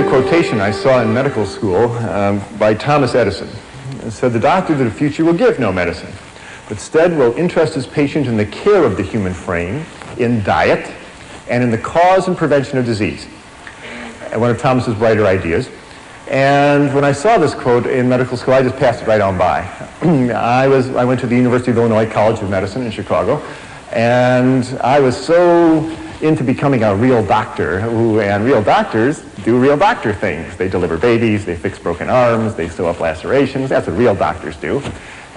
quotation I saw in medical school by Thomas Edison. It said, "The doctor of the future will give no medicine, but instead will interest his patient in the care of the human frame, in diet, and in the cause and prevention of disease." And one of Thomas's brighter ideas. And when I saw this quote in medical school, I just passed it right on by. I went to the University of Illinois College of Medicine in Chicago, and I was so into becoming a real doctor, and real doctors do real doctor things. They deliver babies, they fix broken arms, they sew up lacerations. That's what real doctors do.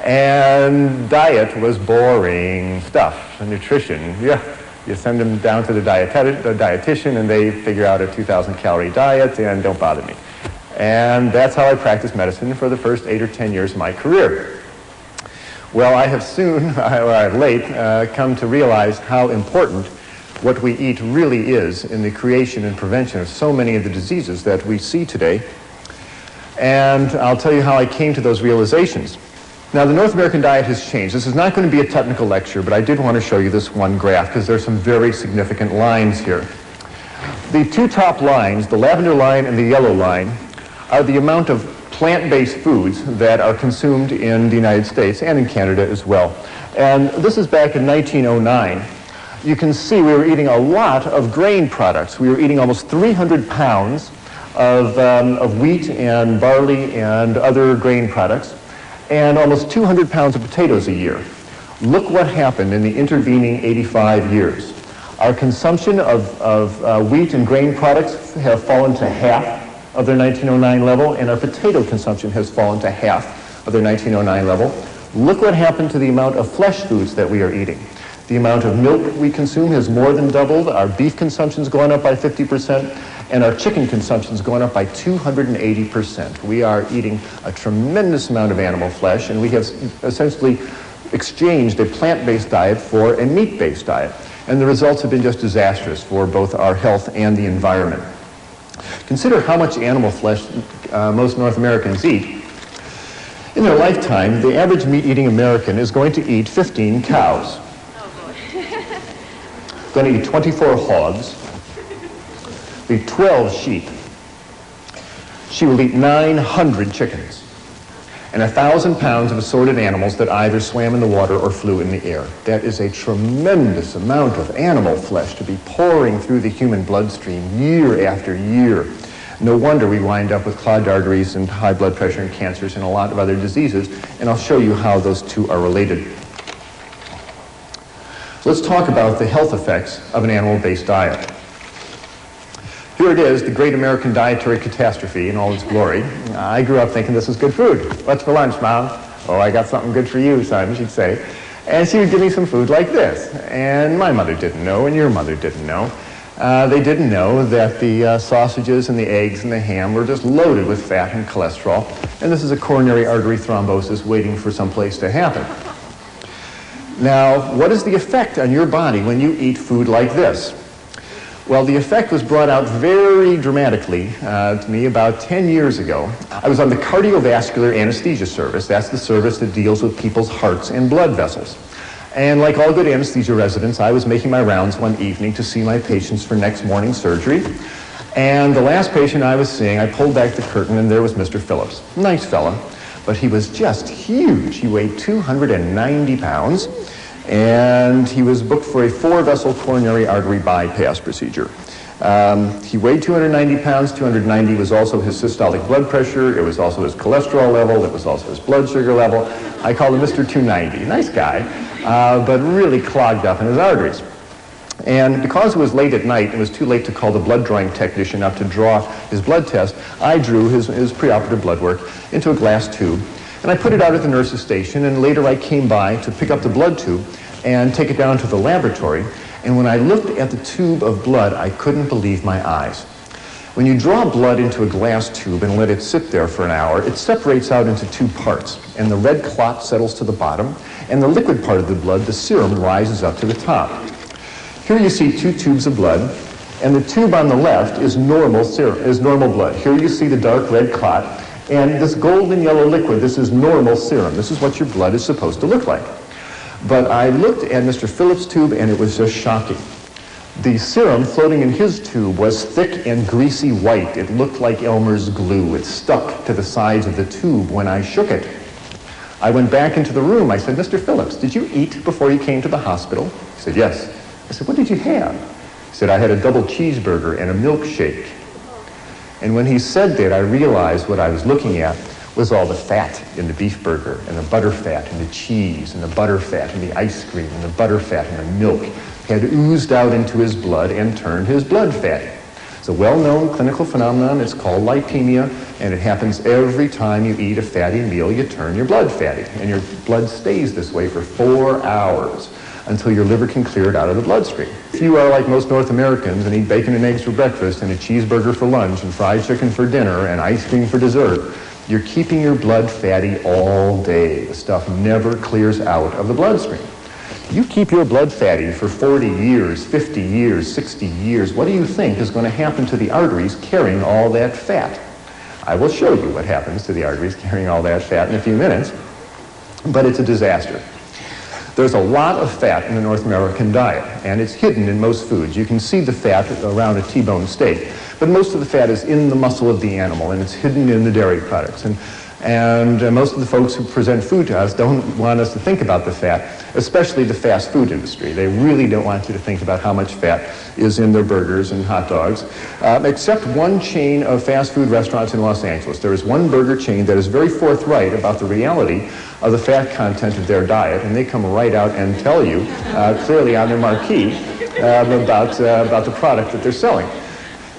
And diet was boring stuff. Nutrition, yeah. You send them down to the dietitian, and they figure out a 2,000 calorie diet, and don't bother me. And that's how I practiced medicine for the first 8 or 10 years of my career. Well, I have soon, or late, come to realize how important what we eat really is in the creation and prevention of so many of the diseases that we see today. And I'll tell you how I came to those realizations. Now, the North American diet has changed. This is not going to be a technical lecture, but I did want to show you this one graph because there's some very significant lines here. The two top lines, the lavender line and the yellow line, are the amount of plant-based foods that are consumed in the United States and in Canada as well. And this is back in 1909. You can see we were eating a lot of grain products. We were eating almost 300 pounds of wheat and barley and other grain products, and almost 200 pounds of potatoes a year. Look what happened in the intervening 85 years. Our consumption of wheat and grain products have fallen to half of their 1909 level, and our potato consumption has fallen to half of their 1909 level. Look what happened to the amount of flesh foods that we are eating. The amount of milk we consume has more than doubled. Our beef consumption's gone up by 50%, and our chicken consumption's gone up by 280%. We are eating a tremendous amount of animal flesh, and we have essentially exchanged a plant-based diet for a meat-based diet. And the results have been just disastrous for both our health and the environment. Consider how much animal flesh most North Americans eat. In their lifetime, the average meat-eating American is going to eat 15 cows. Going to eat 24 hogs, eat 12 sheep. She will eat 900 chickens and 1,000 pounds of assorted animals that either swam in the water or flew in the air. That is a tremendous amount of animal flesh to be pouring through the human bloodstream year after year. No wonder we wind up with clogged arteries and high blood pressure and cancers and a lot of other diseases, and I'll show you how those two are related. Let's talk about the health effects of an animal-based diet. Here it is, the great American dietary catastrophe in all its glory. I grew up thinking this was good food. What's for lunch, Mom? Oh, I got something good for you, son, she'd say. And she would give me some food like this. And my mother didn't know, and your mother didn't know. They didn't know that the sausages and the eggs and the ham were just loaded with fat and cholesterol. And this is a coronary artery thrombosis waiting for some place to happen. Now, what is the effect on your body when you eat food like this? Well, the effect was brought out very dramatically to me about 10 years ago. I was on the cardiovascular anesthesia service. That's the service that deals with people's hearts and blood vessels. And like all good anesthesia residents, I was making my rounds one evening to see my patients for next morning's surgery. And the last patient I was seeing, I pulled back the curtain, and there was Mr. Phillips. Nice fella, but he was just huge. He weighed 290 pounds. And he was booked for a 4-vessel coronary artery bypass procedure. He weighed 290 pounds. 290 was also his systolic blood pressure. It was also his cholesterol level. It was also his blood sugar level. I called him Mr. 290. Nice guy, but really clogged up in his arteries. And because it was late at night, it was too late to call the blood drawing technician up to draw his blood test, I drew his preoperative blood work into a glass tube. And I put it out at the nurse's station, and later I came by to pick up the blood tube and take it down to the laboratory. And when I looked at the tube of blood, I couldn't believe my eyes. When you draw blood into a glass tube and let it sit there for an hour, it separates out into two parts, and the red clot settles to the bottom, and the liquid part of the blood, the serum, rises up to the top. Here you see two tubes of blood, and the tube on the left is normal blood. Here you see the dark red clot. And this golden yellow liquid, this is normal serum. This is what your blood is supposed to look like. But I looked at Mr. Phillips' tube, and it was just shocking. The serum floating in his tube was thick and greasy white. It looked like Elmer's glue. It stuck to the sides of the tube when I shook it. I went back into the room. I said, Mr. Phillips, did you eat before you came to the hospital? He said, yes. I said, what did you have? He said, I had a double cheeseburger and a milkshake. And when he said that, I realized what I was looking at was all the fat in the beef burger, and the butter fat, and the cheese, and the butter fat, and the ice cream, and the butter fat, and the milk had oozed out into his blood and turned his blood fatty. It's a well-known clinical phenomenon. It's called lipemia, and it happens every time you eat a fatty meal. You turn your blood fatty, and your blood stays this way for 4 hours until your liver can clear it out of the bloodstream. If you are like most North Americans and eat bacon and eggs for breakfast and a cheeseburger for lunch and fried chicken for dinner and ice cream for dessert, you're keeping your blood fatty all day. The stuff never clears out of the bloodstream. You keep your blood fatty for 40 years, 50 years, 60 years. What do you think is going to happen to the arteries carrying all that fat? I will show you what happens to the arteries carrying all that fat in a few minutes, but it's a disaster. There's a lot of fat in the North American diet, and it's hidden in most foods. You can see the fat around a T-bone steak, but most of the fat is in the muscle of the animal, and it's hidden in the dairy products. And most of the folks who present food to us don't want us to think about the fat, especially the fast food industry. They really don't want you to think about how much fat is in their burgers and hot dogs, except one chain of fast food restaurants in Los Angeles. There is one burger chain that is very forthright about the reality of the fat content of their diet, and they come right out and tell you clearly on their marquee about the product that they're selling.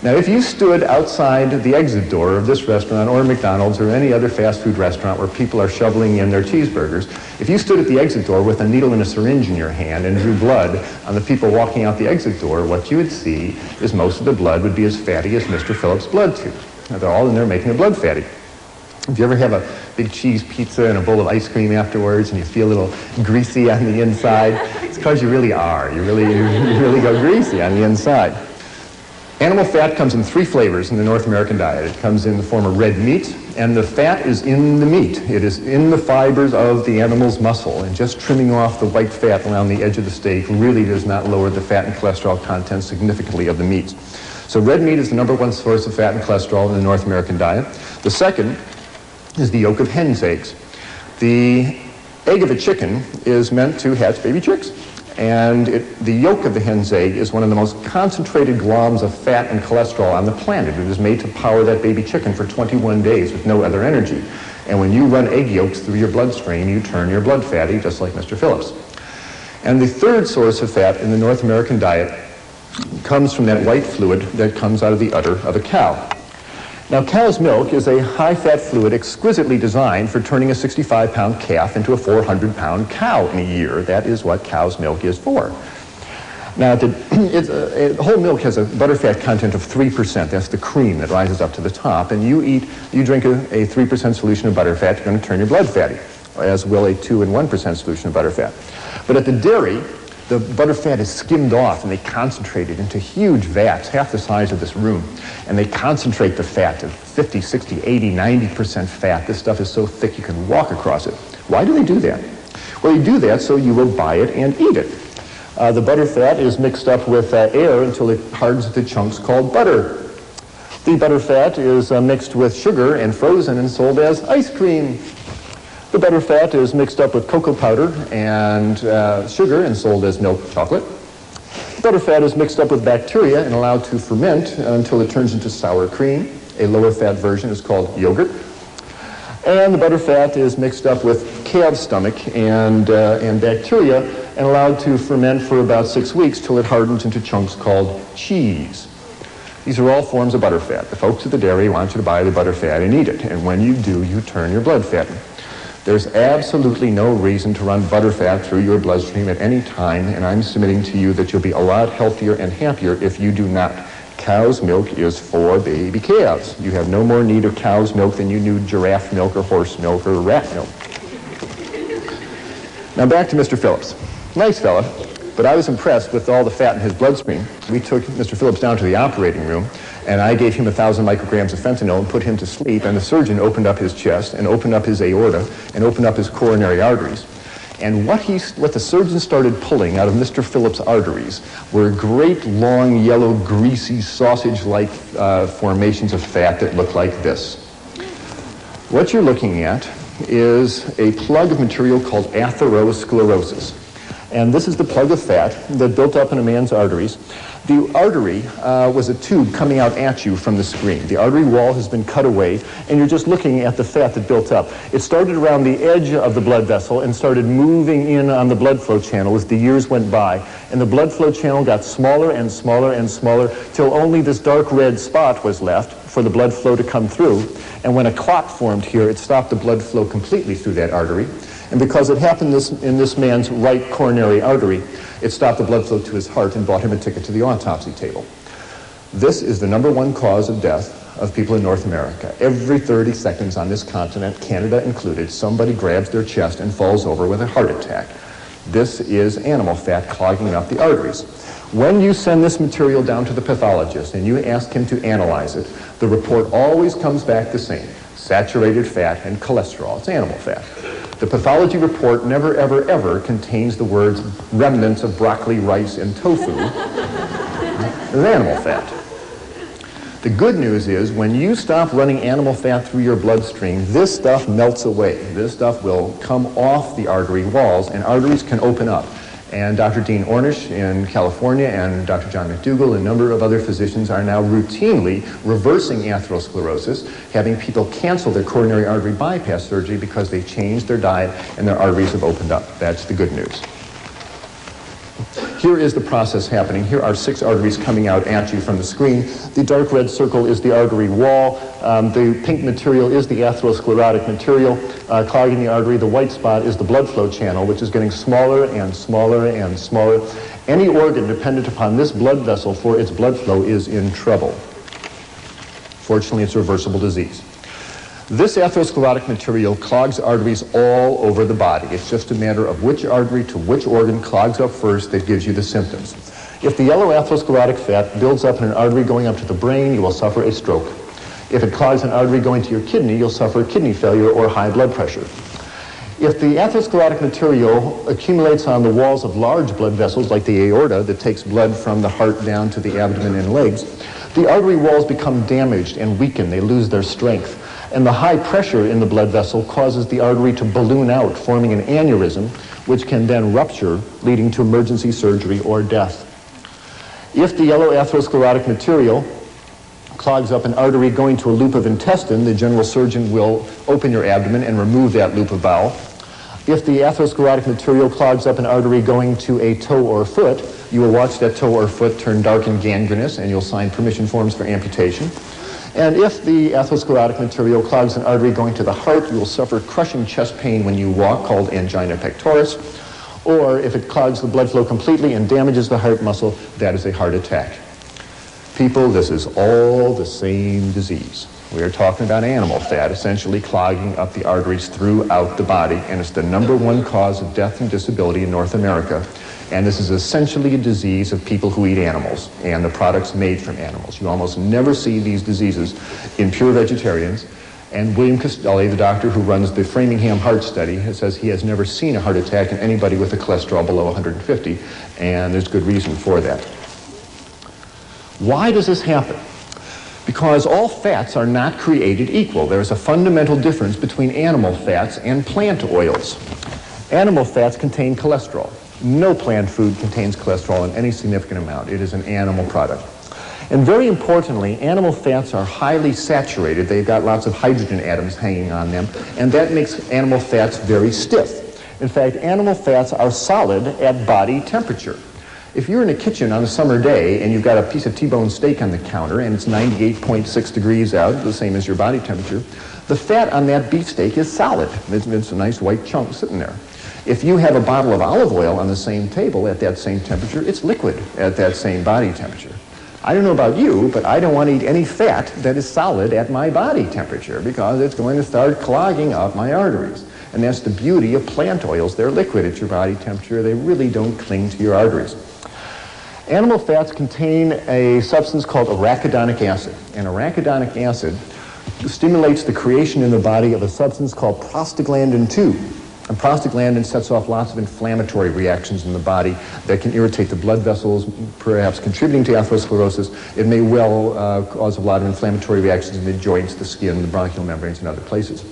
Now, if you stood outside the exit door of this restaurant or McDonald's or any other fast food restaurant where people are shoveling in their cheeseburgers, if you stood at the exit door with a needle and a syringe in your hand and drew blood on the people walking out the exit door, what you would see is most of the blood would be as fatty as Mr. Phillips' blood tube. Now, they're all in there making the blood fatty. If you ever have a big cheese pizza and a bowl of ice cream afterwards and you feel a little greasy on the inside, it's because you really are. You really go greasy on the inside. Animal fat comes in 3 flavors in the North American diet. It comes in the form of red meat, and the fat is in the meat. It is in the fibers of the animal's muscle, and just trimming off the white fat around the edge of the steak really does not lower the fat and cholesterol content significantly of the meats. So red meat is the #1 source of fat and cholesterol in the North American diet. The second is the yolk of hen's eggs. The egg of a chicken is meant to hatch baby chicks. And the yolk of the hen's egg is one of the most concentrated globs of fat and cholesterol on the planet. It is made to power that baby chicken for 21 days with no other energy. And when you run egg yolks through your bloodstream, you turn your blood fatty, just like Mr. Phillips. And the third source of fat in the North American diet comes from that white fluid that comes out of the udder of a cow. Now, cow's milk is a high-fat fluid exquisitely designed for turning a 65-pound calf into a 400-pound cow in a year. That is what cow's milk is for. Now, whole milk has a butterfat content of 3%. That's the cream that rises up to the top. And you drink a 3% solution of butterfat, you're going to turn your blood fatty, as will a 2 and 1% solution of butterfat. But at the dairy, the butterfat is skimmed off and they concentrate it into huge vats, half the size of this room. And they concentrate the fat to 50, 60, 80, 90% fat. This stuff is so thick you can walk across it. Why do they do that? Well, they do that so you will buy it and eat it. The butterfat is mixed up with air until it hardens into chunks called butter. The butterfat is mixed with sugar and frozen and sold as ice cream. The butterfat is mixed up with cocoa powder and sugar and sold as milk chocolate. Butterfat is mixed up with bacteria and allowed to ferment until it turns into sour cream. A lower fat version is called yogurt. And the butterfat is mixed up with calf's stomach and bacteria and allowed to ferment for about 6 weeks till it hardens into chunks called cheese. These are all forms of butterfat. The folks at the dairy want you to buy the butterfat and eat it. And when you do, you turn your blood fatty. There's absolutely no reason to run butterfat through your bloodstream at any time, and I'm submitting to you that you'll be a lot healthier and happier if you do not. Cow's milk is for baby calves. You have no more need of cow's milk than you need giraffe milk or horse milk or rat milk. Now back to Mr. Phillips. Nice fella, but I was impressed with all the fat in his bloodstream. We took Mr. Phillips down to the operating room, and I gave him 1,000 micrograms of fentanyl and put him to sleep, and the surgeon opened up his chest and opened up his aorta and opened up his coronary arteries. And what the surgeon started pulling out of Mr. Phillips' arteries were great, long, yellow, greasy, sausage-like formations of fat that looked like this. What you're looking at is a plug of material called atherosclerosis. And this is the plug of fat that built up in a man's arteries. The artery was a tube coming out at you from the screen. The artery wall has been cut away, and you're just looking at the fat that built up. It started around the edge of the blood vessel and started moving in on the blood flow channel as the years went by. And the blood flow channel got smaller and smaller and smaller till only this dark red spot was left for the blood flow to come through. And when a clot formed here, it stopped the blood flow completely through that artery. And because it happened in this man's right coronary artery, it stopped the blood flow to his heart and bought him a ticket to the autopsy table. This is the #1 cause of death of people in North America. Every 30 seconds on this continent, Canada included, somebody grabs their chest and falls over with a heart attack. This is animal fat clogging up the arteries. When you send this material down to the pathologist and you ask him to analyze it, the report always comes back the same: saturated fat and cholesterol. It's animal fat. The pathology report never, ever, ever contains the words remnants of broccoli, rice, and tofu. It's animal fat. The good news is when you stop running animal fat through your bloodstream, this stuff melts away. This stuff will come off the artery walls, and arteries can open up. And Dr. Dean Ornish in California and Dr. John McDougall and a number of other physicians are now routinely reversing atherosclerosis, having people cancel their coronary artery bypass surgery because they changed their diet and their arteries have opened up. That's the good news. Here is the process happening. Here are 6 arteries coming out at you from the screen. The dark red circle is the artery wall. The pink material is the atherosclerotic material clogging the artery. The white spot is the blood flow channel, which is getting smaller and smaller and smaller. Any organ dependent upon this blood vessel for its blood flow is in trouble. Fortunately, it's a reversible disease. This atherosclerotic material clogs arteries all over the body. It's just a matter of which artery to which organ clogs up first that gives you the symptoms. If the yellow atherosclerotic fat builds up in an artery going up to the brain, you will suffer a stroke. If it clogs an artery going to your kidney, you'll suffer kidney failure or high blood pressure. If the atherosclerotic material accumulates on the walls of large blood vessels like the aorta that takes blood from the heart down to the abdomen and legs, the artery walls become damaged and weaken. They lose their strength. And the high pressure in the blood vessel causes the artery to balloon out, forming an aneurysm, which can then rupture, leading to emergency surgery or death. If the yellow atherosclerotic material clogs up an artery going to a loop of intestine, the general surgeon will open your abdomen and remove that loop of bowel. If the atherosclerotic material clogs up an artery going to a toe or foot, you will watch that toe or foot turn dark and gangrenous, and you'll sign permission forms for amputation. And if the atherosclerotic material clogs an artery going to the heart, you will suffer crushing chest pain when you walk, called angina pectoris. Or if it clogs the blood flow completely and damages the heart muscle, that is a heart attack. People, this is all the same disease. We are talking about animal fat essentially clogging up the arteries throughout the body, and it's the #1 cause of death and disability in North America. And this is essentially a disease of people who eat animals and the products made from animals. You almost never see these diseases in pure vegetarians. And William Castelli, the doctor who runs the Framingham Heart Study, says he has never seen a heart attack in anybody with a cholesterol below 150, and there's good reason for that. Why does this happen? Because all fats are not created equal. There's a fundamental difference between animal fats and plant oils. Animal fats contain cholesterol. No plant food contains cholesterol in any significant amount. It is an animal product. And very importantly, animal fats are highly saturated. They've got lots of hydrogen atoms hanging on them, and that makes animal fats very stiff. In fact, animal fats are solid at body temperature. If you're in a kitchen on a summer day and you've got a piece of T-bone steak on the counter and it's 98.6 degrees out, the same as your body temperature, the fat on that beefsteak is solid. It's a nice white chunk sitting there. If you have a bottle of olive oil on the same table at that same temperature, it's liquid at that same body temperature. I don't know about you, but I don't want to eat any fat that is solid at my body temperature because it's going to start clogging up my arteries. And that's the beauty of plant oils. They're liquid at your body temperature. They really don't cling to your arteries. Animal fats contain a substance called arachidonic acid. And arachidonic acid stimulates the creation in the body of a substance called prostaglandin 2. And prostaglandin sets off lots of inflammatory reactions in the body that can irritate the blood vessels, perhaps contributing to atherosclerosis. It may well cause a lot of inflammatory reactions in the joints, the skin, the bronchial membranes, and other places.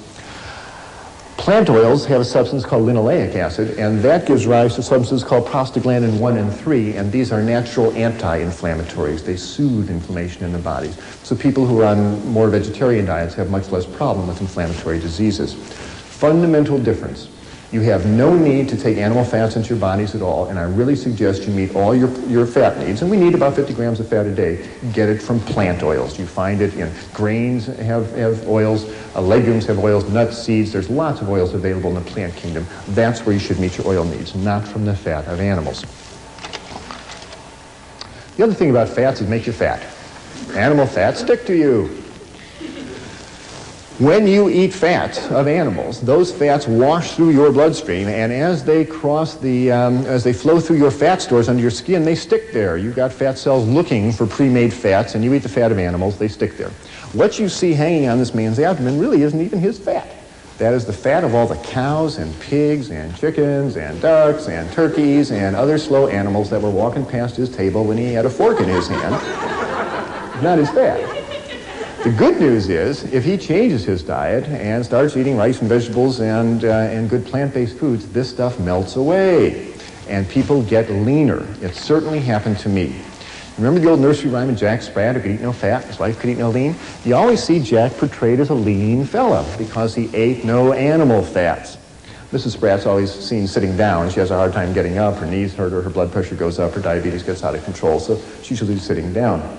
Plant oils have a substance called linoleic acid, and that gives rise to substances called prostaglandin 1 and 3, and these are natural anti-inflammatories. They soothe inflammation in the body. So people who are on more vegetarian diets have much less problem with inflammatory diseases. Fundamental difference. You have no need to take animal fats into your bodies at all, and I really suggest you meet all your fat needs, and we need about 50 grams of fat a day. Get it from plant oils. You find it in grains have oils, legumes have oils, nuts, seeds. There's lots of oils available in the plant kingdom. That's where you should meet your oil needs, not from the fat of animals. The other thing about fats is make you fat. Animal fats stick to you. When you eat fats of animals, those fats wash through your bloodstream, and as they cross as they flow through your fat stores under your skin, they stick there. You've got fat cells looking for pre-made fats, and you eat the fat of animals, they stick there. What you see hanging on this man's abdomen really isn't even his fat. That is the fat of all the cows and pigs and chickens and ducks and turkeys and other slow animals that were walking past his table when he had a fork in his hand. Not his fat. The good news is, if he changes his diet and starts eating rice and vegetables and good plant-based foods, this stuff melts away, and people get leaner. It certainly happened to me. Remember the old nursery rhyme of Jack Sprat, who could eat no fat, his wife could eat no lean? You always see Jack portrayed as a lean fella because he ate no animal fats. Mrs. Sprat's always seen sitting down. She has a hard time getting up. Her knees hurt her, her blood pressure goes up, her diabetes gets out of control, so she's usually sitting down.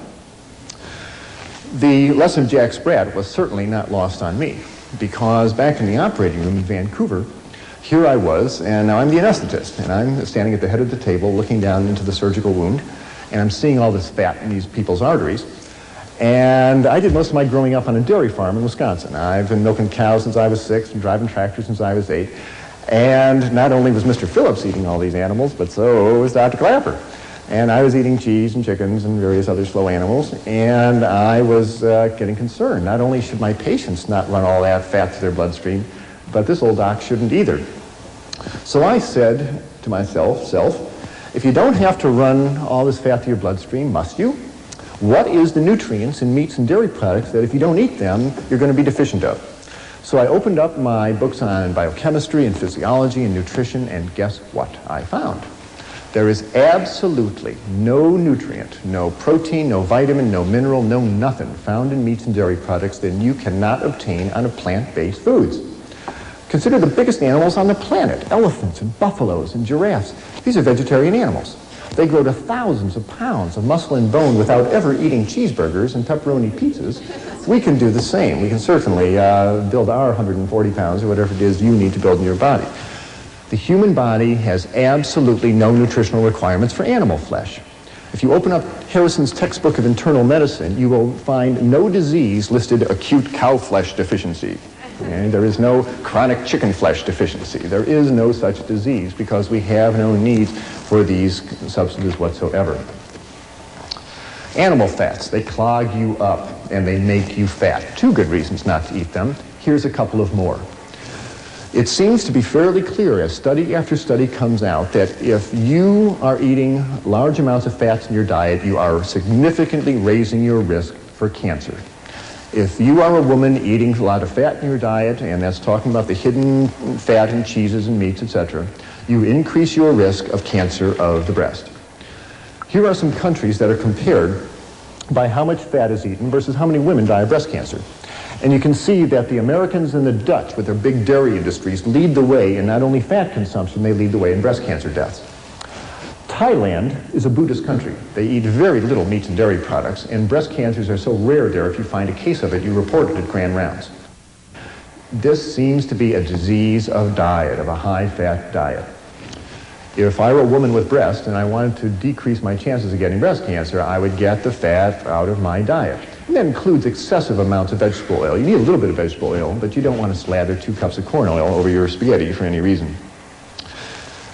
The lesson of Jack Sprat was certainly not lost on me, because back in the operating room in Vancouver, here I was, and now I'm the anesthetist, and I'm standing at the head of the table looking down into the surgical wound, and I'm seeing all this fat in these people's arteries. And I did most of my growing up on a dairy farm in Wisconsin. I've been milking cows since I was 6 and driving tractors since I was 8. And not only was Mr. Phillips eating all these animals, but so was Dr. Clapper. And I was eating cheese and chickens and various other slow animals, and I was getting concerned. Not only should my patients not run all that fat through their bloodstream, but this old doc shouldn't either. So I said to myself, if you don't have to run all this fat through your bloodstream, must you? What is the nutrients in meats and dairy products that if you don't eat them, you're going to be deficient of? So I opened up my books on biochemistry and physiology and nutrition, and guess what I found? There is absolutely no nutrient, no protein, no vitamin, no mineral, no nothing found in meats and dairy products that you cannot obtain on a plant-based foods. Consider the biggest animals on the planet, elephants and buffaloes and giraffes. These are vegetarian animals. They grow to thousands of pounds of muscle and bone without ever eating cheeseburgers and pepperoni pizzas. We can do the same. We can certainly build our 140 pounds or whatever it is you need to build in your body. The human body has absolutely no nutritional requirements for animal flesh. If you open up Harrison's textbook of internal medicine, you will find no disease listed acute cow flesh deficiency. And there is no chronic chicken flesh deficiency. There is no such disease because we have no need for these substances whatsoever. Animal fats, they clog you up and they make you fat. 2 good reasons not to eat them. Here's a couple of more. It seems to be fairly clear as study after study comes out that if you are eating large amounts of fats in your diet, you are significantly raising your risk for cancer. If you are a woman eating a lot of fat in your diet, and that's talking about the hidden fat in cheeses and meats, etc., you increase your risk of cancer of the breast. Here are some countries that are compared by how much fat is eaten versus how many women die of breast cancer. And you can see that the Americans and the Dutch, with their big dairy industries, lead the way in not only fat consumption, they lead the way in breast cancer deaths. Thailand is a Buddhist country. They eat very little meats and dairy products, and breast cancers are so rare there, if you find a case of it, you report it at grand rounds. This seems to be a disease of diet, of a high-fat diet. If I were a woman with breasts and I wanted to decrease my chances of getting breast cancer, I would get the fat out of my diet. And that includes excessive amounts of vegetable oil. You need a little bit of vegetable oil, but you don't want to slather 2 cups of corn oil over your spaghetti for any reason.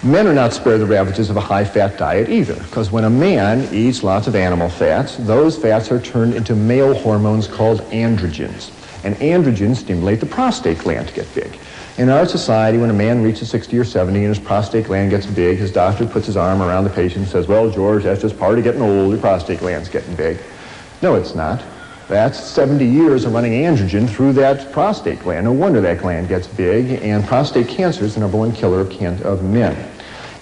Men are not spared the ravages of a high-fat diet either, because when a man eats lots of animal fats, those fats are turned into male hormones called androgens. And androgens stimulate the prostate gland to get big. In our society, when a man reaches 60 or 70 and his prostate gland gets big, his doctor puts his arm around the patient and says, well, George, that's just part of getting old. Your prostate gland's getting big. No, it's not. That's 70 years of running androgen through that prostate gland. No wonder that gland gets big, and prostate cancer is the #1 killer of men.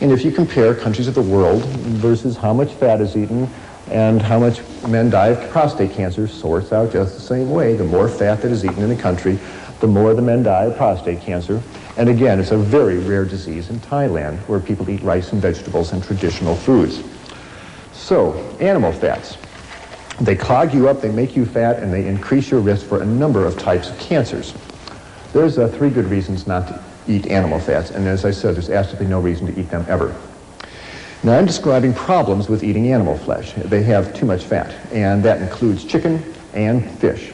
And if you compare countries of the world versus how much fat is eaten and how much men die of prostate cancer, sorts out just the same way. The more fat that is eaten in a country, the more the men die of prostate cancer. And again, it's a very rare disease in Thailand, where people eat rice and vegetables and traditional foods. So, animal fats. They clog you up, they make you fat, and they increase your risk for a number of types of cancers. There's 3 good reasons not to eat animal fats, and as I said, there's absolutely no reason to eat them ever. Now, I'm describing problems with eating animal flesh. They have too much fat, and that includes chicken and fish.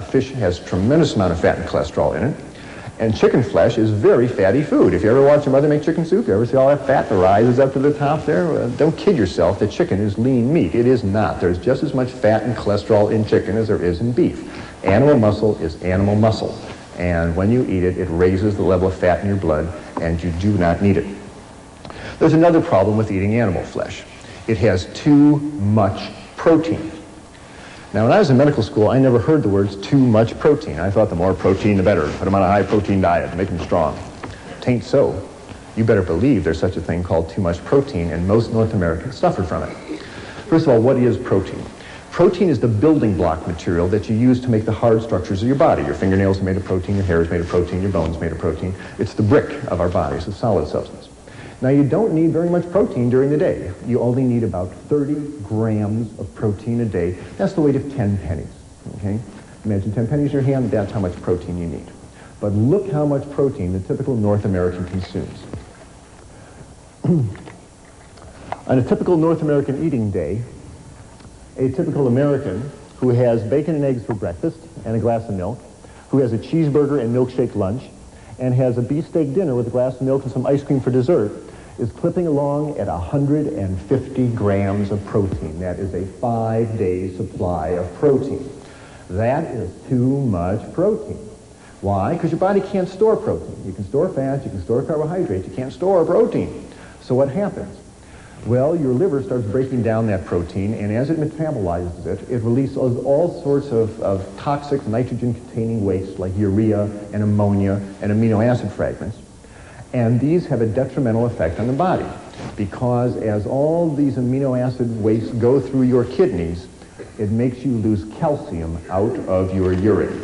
Fish has a tremendous amount of fat and cholesterol in it, and chicken flesh is very fatty food. If you ever watch your mother make chicken soup, you ever see all that fat that rises up to the top there? Don't kid yourself that chicken is lean meat. It is not. There's just as much fat and cholesterol in chicken as there is in beef. Animal muscle is animal muscle, and when you eat it, it raises the level of fat in your blood, and you do not need it. There's another problem with eating animal flesh. It has too much protein. Now, when I was in medical school, I never heard the words too much protein. I thought the more protein, the better. Put them on a high-protein diet and make them strong. Tain't so. You better believe there's such a thing called too much protein, and most North Americans suffer from it. First of all, what is protein? Protein is the building block material that you use to make the hard structures of your body. Your fingernails are made of protein, your hair is made of protein, your bones are made of protein. It's the brick of our bodies, a solid substance. Now, you don't need very much protein during the day. You only need about 30 grams of protein a day. That's the weight of 10 pennies, okay? Imagine 10 pennies in your hand, that's how much protein you need. But look how much protein the typical North American consumes. On a typical North American eating day, a typical American who has bacon and eggs for breakfast and a glass of milk, who has a cheeseburger and milkshake lunch, and has a beefsteak dinner with a glass of milk and some ice cream for dessert, is clipping along at 150 grams of protein. That is a 5-day supply of protein. That is too much protein. Why? Because your body can't store protein. You can store fat, you can store carbohydrates, you can't store protein. So what happens? Well, your liver starts breaking down that protein, and as it metabolizes it, it releases all sorts of toxic nitrogen-containing waste like urea and ammonia and amino acid fragments. And these have a detrimental effect on the body, because as all these amino acid wastes go through your kidneys, it makes you lose calcium out of your urine.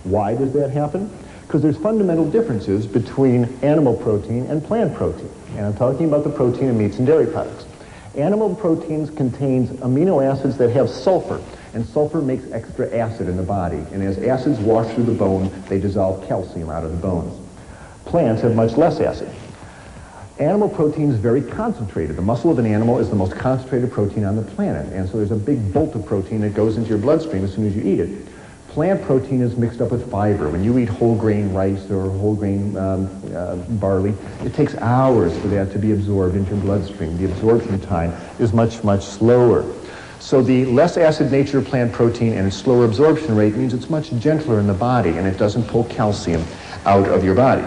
Why does that happen? Because there's fundamental differences between animal protein and plant protein. And I'm talking about the protein in meats and dairy products. Animal proteins contains amino acids that have sulfur, and sulfur makes extra acid in the body. And as acids wash through the bone, they dissolve calcium out of the bones. Plants have much less acid. Animal protein is very concentrated. The muscle of an animal is the most concentrated protein on the planet, and so there's a big bolt of protein that goes into your bloodstream as soon as you eat it. Plant protein is mixed up with fiber. When you eat whole grain rice or whole grain barley, it takes hours for that to be absorbed into your bloodstream. The absorption time is much, much slower. So the less acid nature of plant protein and its slower absorption rate means it's much gentler in the body, and it doesn't pull calcium out of your body.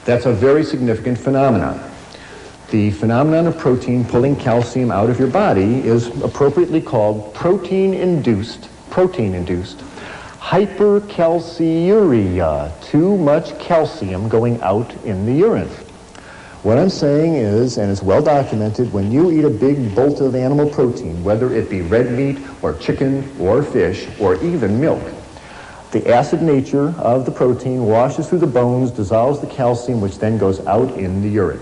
That's a very significant phenomenon. The phenomenon of protein pulling calcium out of your body is appropriately called protein-induced hypercalciuria, too much calcium going out in the urine. What I'm saying is, and it's well documented, when you eat a big bolt of animal protein, whether it be red meat or chicken or fish or even milk, the acid nature of the protein washes through the bones, dissolves the calcium, which then goes out in the urine.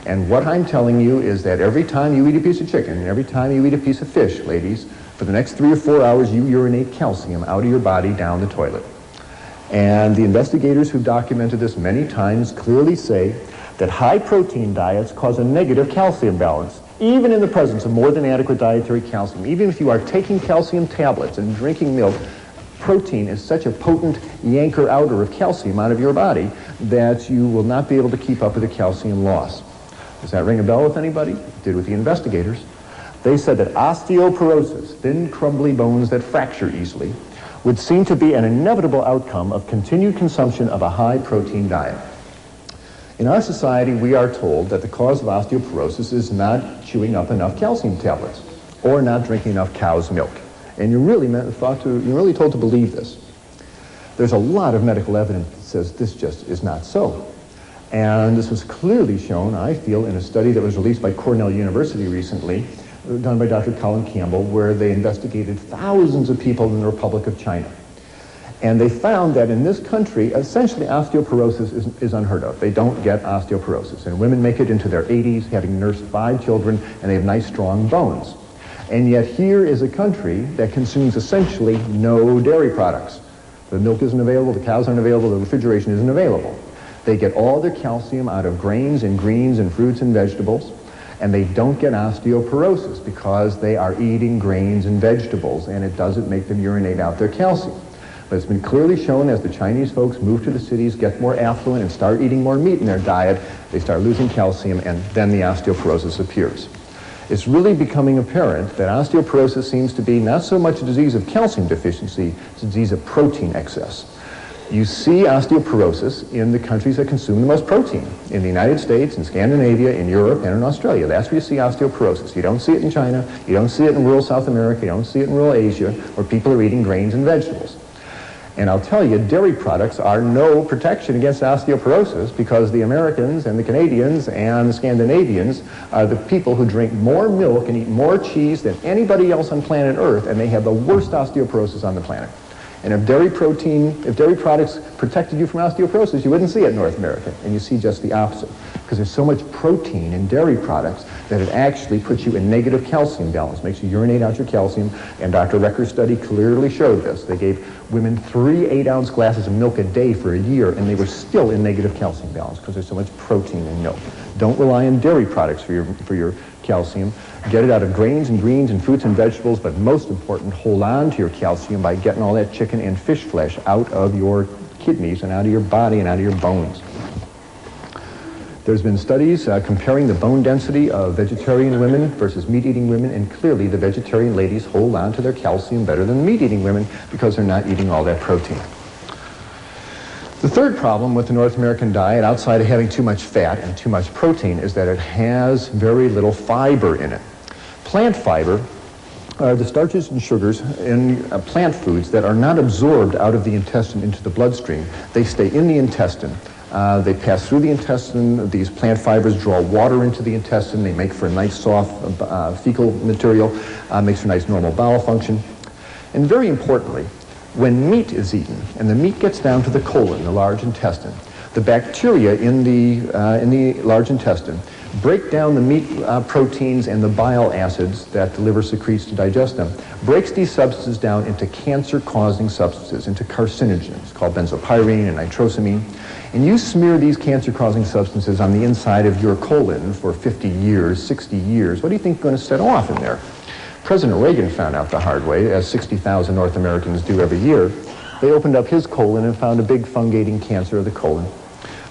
And what I'm telling you is that every time you eat a piece of chicken, and every time you eat a piece of fish, ladies, for the next 3 or 4 hours, you urinate calcium out of your body down the toilet. And the investigators who've documented this many times clearly say that high-protein diets cause a negative calcium balance, even in the presence of more than adequate dietary calcium. Even if you are taking calcium tablets and drinking milk, protein is such a potent yanker-outer of calcium out of your body that you will not be able to keep up with the calcium loss. Does that ring a bell with anybody? It did with the investigators. They said that osteoporosis, thin, crumbly bones that fracture easily, would seem to be an inevitable outcome of continued consumption of a high-protein diet. In our society, we are told that the cause of osteoporosis is not chewing up enough calcium tablets or not drinking enough cow's milk. And you're really told to believe this. There's a lot of medical evidence that says this just is not so. And this was clearly shown, I feel, in a study that was released by Cornell University recently, done by Dr. Colin Campbell, where they investigated thousands of people in the Republic of China. And they found that in this country, essentially osteoporosis is unheard of. They don't get osteoporosis. And women make it into their 80s, having nursed 5 children, and they have nice, strong bones. And yet here is a country that consumes essentially no dairy products. The milk isn't available, the cows aren't available, the refrigeration isn't available. They get all their calcium out of grains and greens and fruits and vegetables, and they don't get osteoporosis because they are eating grains and vegetables, and it doesn't make them urinate out their calcium. But it's been clearly shown as the Chinese folks move to the cities, get more affluent, and start eating more meat in their diet, they start losing calcium, and then the osteoporosis appears. It's really becoming apparent that osteoporosis seems to be not so much a disease of calcium deficiency, it's a disease of protein excess. You see osteoporosis in the countries that consume the most protein. In the United States, in Scandinavia, in Europe, and in Australia. That's where you see osteoporosis. You don't see it in China, you don't see it in rural South America, you don't see it in rural Asia, where people are eating grains and vegetables. And I'll tell you, dairy products are no protection against osteoporosis because the Americans and the Canadians and the Scandinavians are the people who drink more milk and eat more cheese than anybody else on planet Earth, and they have the worst osteoporosis on the planet. And if dairy products protected you from osteoporosis, you wouldn't see it in North America, and you see just the opposite. Because there's so much protein in dairy products that it actually puts you in negative calcium balance, makes you urinate out your calcium, and Dr. Recker's study clearly showed this. They gave women 3 8-ounce glasses of milk a day for a year, and they were still in negative calcium balance because there's so much protein in milk. Don't rely on dairy products for your calcium. Get it out of grains and greens and fruits and vegetables, but most important, hold on to your calcium by getting all that chicken and fish flesh out of your kidneys and out of your body and out of your bones. There's been studies comparing the bone density of vegetarian women versus meat-eating women, and clearly the vegetarian ladies hold on to their calcium better than the meat-eating women because they're not eating all that protein. The third problem with the North American diet, outside of having too much fat and too much protein, is that it has very little fiber in it. Plant fiber are the starches and sugars in plant foods that are not absorbed out of the intestine into the bloodstream. They stay in the intestine. They pass through the intestine. These plant fibers draw water into the intestine. They make for a nice soft fecal material, makes for nice normal bowel function. And very importantly, when meat is eaten, and the meat gets down to the colon, the large intestine, the bacteria in the large intestine break down the meat proteins and the bile acids that the liver secretes to digest them, breaks these substances down into cancer-causing substances, into carcinogens called benzopyrene and nitrosamine. And you smear these cancer-causing substances on the inside of your colon for 50 years, 60 years. What do you think is going to set off in there? President Reagan found out the hard way, as 60,000 North Americans do every year. They opened up his colon and found a big fungating cancer of the colon.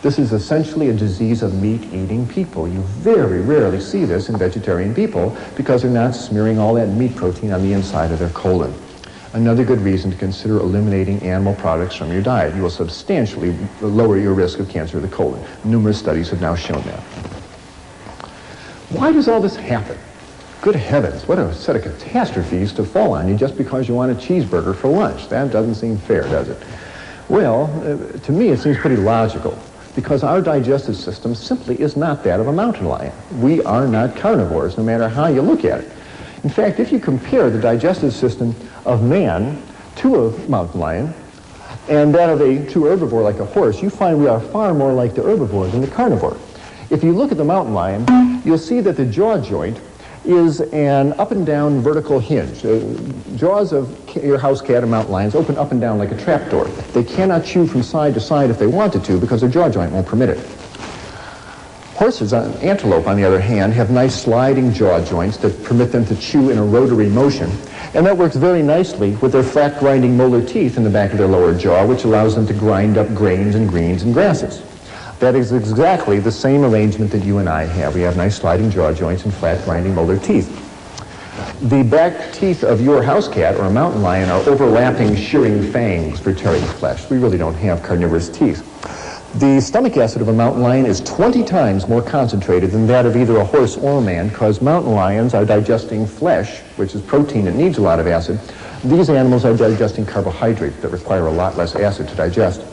This is essentially a disease of meat-eating people. You very rarely see this in vegetarian people because they're not smearing all that meat protein on the inside of their colon. Another good reason to consider eliminating animal products from your diet. You will substantially lower your risk of cancer of the colon. Numerous studies have now shown that. Why does all this happen? Good heavens, what a set of catastrophes to fall on you just because you want a cheeseburger for lunch. That doesn't seem fair, does it? Well, to me it seems pretty logical, because our digestive system simply is not that of a mountain lion. We are not carnivores, no matter how you look at it. In fact, if you compare the digestive system of man to a mountain lion and that of a true herbivore like a horse, you find we are far more like the herbivore than the carnivore. If you look at the mountain lion, you'll see that the jaw joint is an up and down vertical hinge. Jaws of your house cat and mountain lions open up and down like a trapdoor. They cannot chew from side to side if they wanted to because their jaw joint won't permit it. Horses, antelope on the other hand, have nice sliding jaw joints that permit them to chew in a rotary motion, and that works very nicely with their flat grinding molar teeth in the back of their lower jaw, which allows them to grind up grains and greens and grasses. That is exactly the same arrangement that you and I have. We have nice sliding jaw joints and flat grinding molar teeth. The back teeth of your house cat or a mountain lion are overlapping, shearing fangs for tearing flesh. We really don't have carnivorous teeth. The stomach acid of a mountain lion is 20 times more concentrated than that of either a horse or a man, because mountain lions are digesting flesh, which is protein that needs a lot of acid. These animals are digesting carbohydrates that require a lot less acid to digest.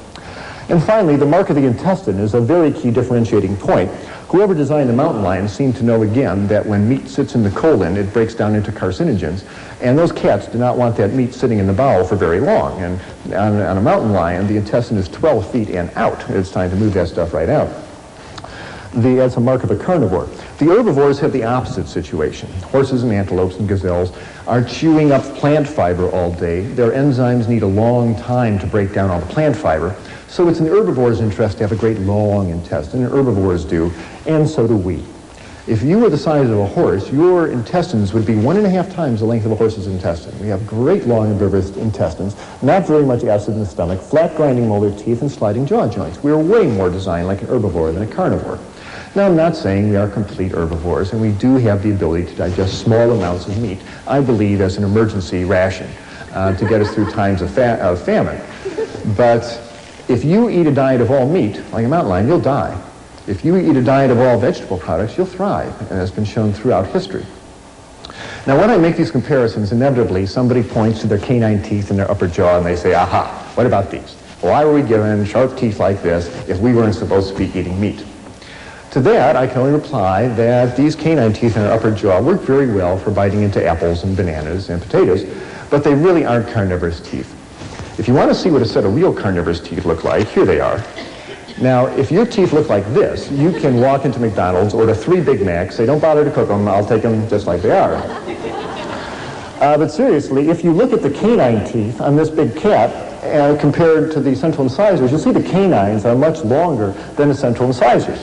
And finally, the mark of the intestine is a very key differentiating point. Whoever designed the mountain lion seemed to know again that when meat sits in the colon, it breaks down into carcinogens. And those cats do not want that meat sitting in the bowel for very long. And on a mountain lion, the intestine is 12 feet and out. It's time to move that stuff right out. That's a mark of a carnivore. The herbivores have the opposite situation. Horses and antelopes and gazelles are chewing up plant fiber all day. Their enzymes need a long time to break down all the plant fiber. So it's in the herbivore's interest to have a great long intestine, and herbivores do, and so do we. If you were the size of a horse, your intestines would be 1.5 times the length of a horse's intestine. We have great long herbivorous intestines, not very much acid in the stomach, flat grinding molar teeth, and sliding jaw joints. We are way more designed like an herbivore than a carnivore. Now, I'm not saying we are complete herbivores, and we do have the ability to digest small amounts of meat, I believe, as an emergency ration to get us through times of famine. But if you eat a diet of all meat, like a mountain lion, you'll die. If you eat a diet of all vegetable products, you'll thrive, and that's been shown throughout history. Now, when I make these comparisons, inevitably somebody points to their canine teeth in their upper jaw and they say, aha, what about these? Why were we given sharp teeth like this if we weren't supposed to be eating meat? To that, I can only reply that these canine teeth in our upper jaw work very well for biting into apples and bananas and potatoes, but they really aren't carnivorous teeth. If you want to see what a set of real carnivorous teeth look like, here they are. Now, if your teeth look like this, you can walk into McDonald's, order 3 Big Macs, say, don't bother to cook them, I'll take them just like they are. But seriously, if you look at the canine teeth on this big cat compared to the central incisors, you'll see the canines are much longer than the central incisors.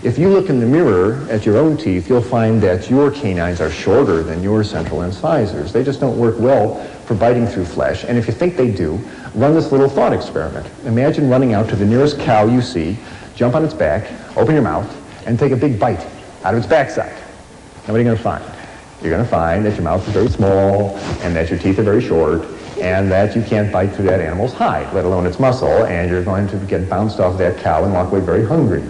If you look in the mirror at your own teeth, you'll find that your canines are shorter than your central incisors. They just don't work well for biting through flesh. And if you think they do, run this little thought experiment. Imagine running out to the nearest cow you see, jump on its back, open your mouth, and take a big bite out of its backside. Now what are you going to find? You're going to find that your mouth is very small, and that your teeth are very short, and that you can't bite through that animal's hide, let alone its muscle, and you're going to get bounced off that cow and walk away very hungry.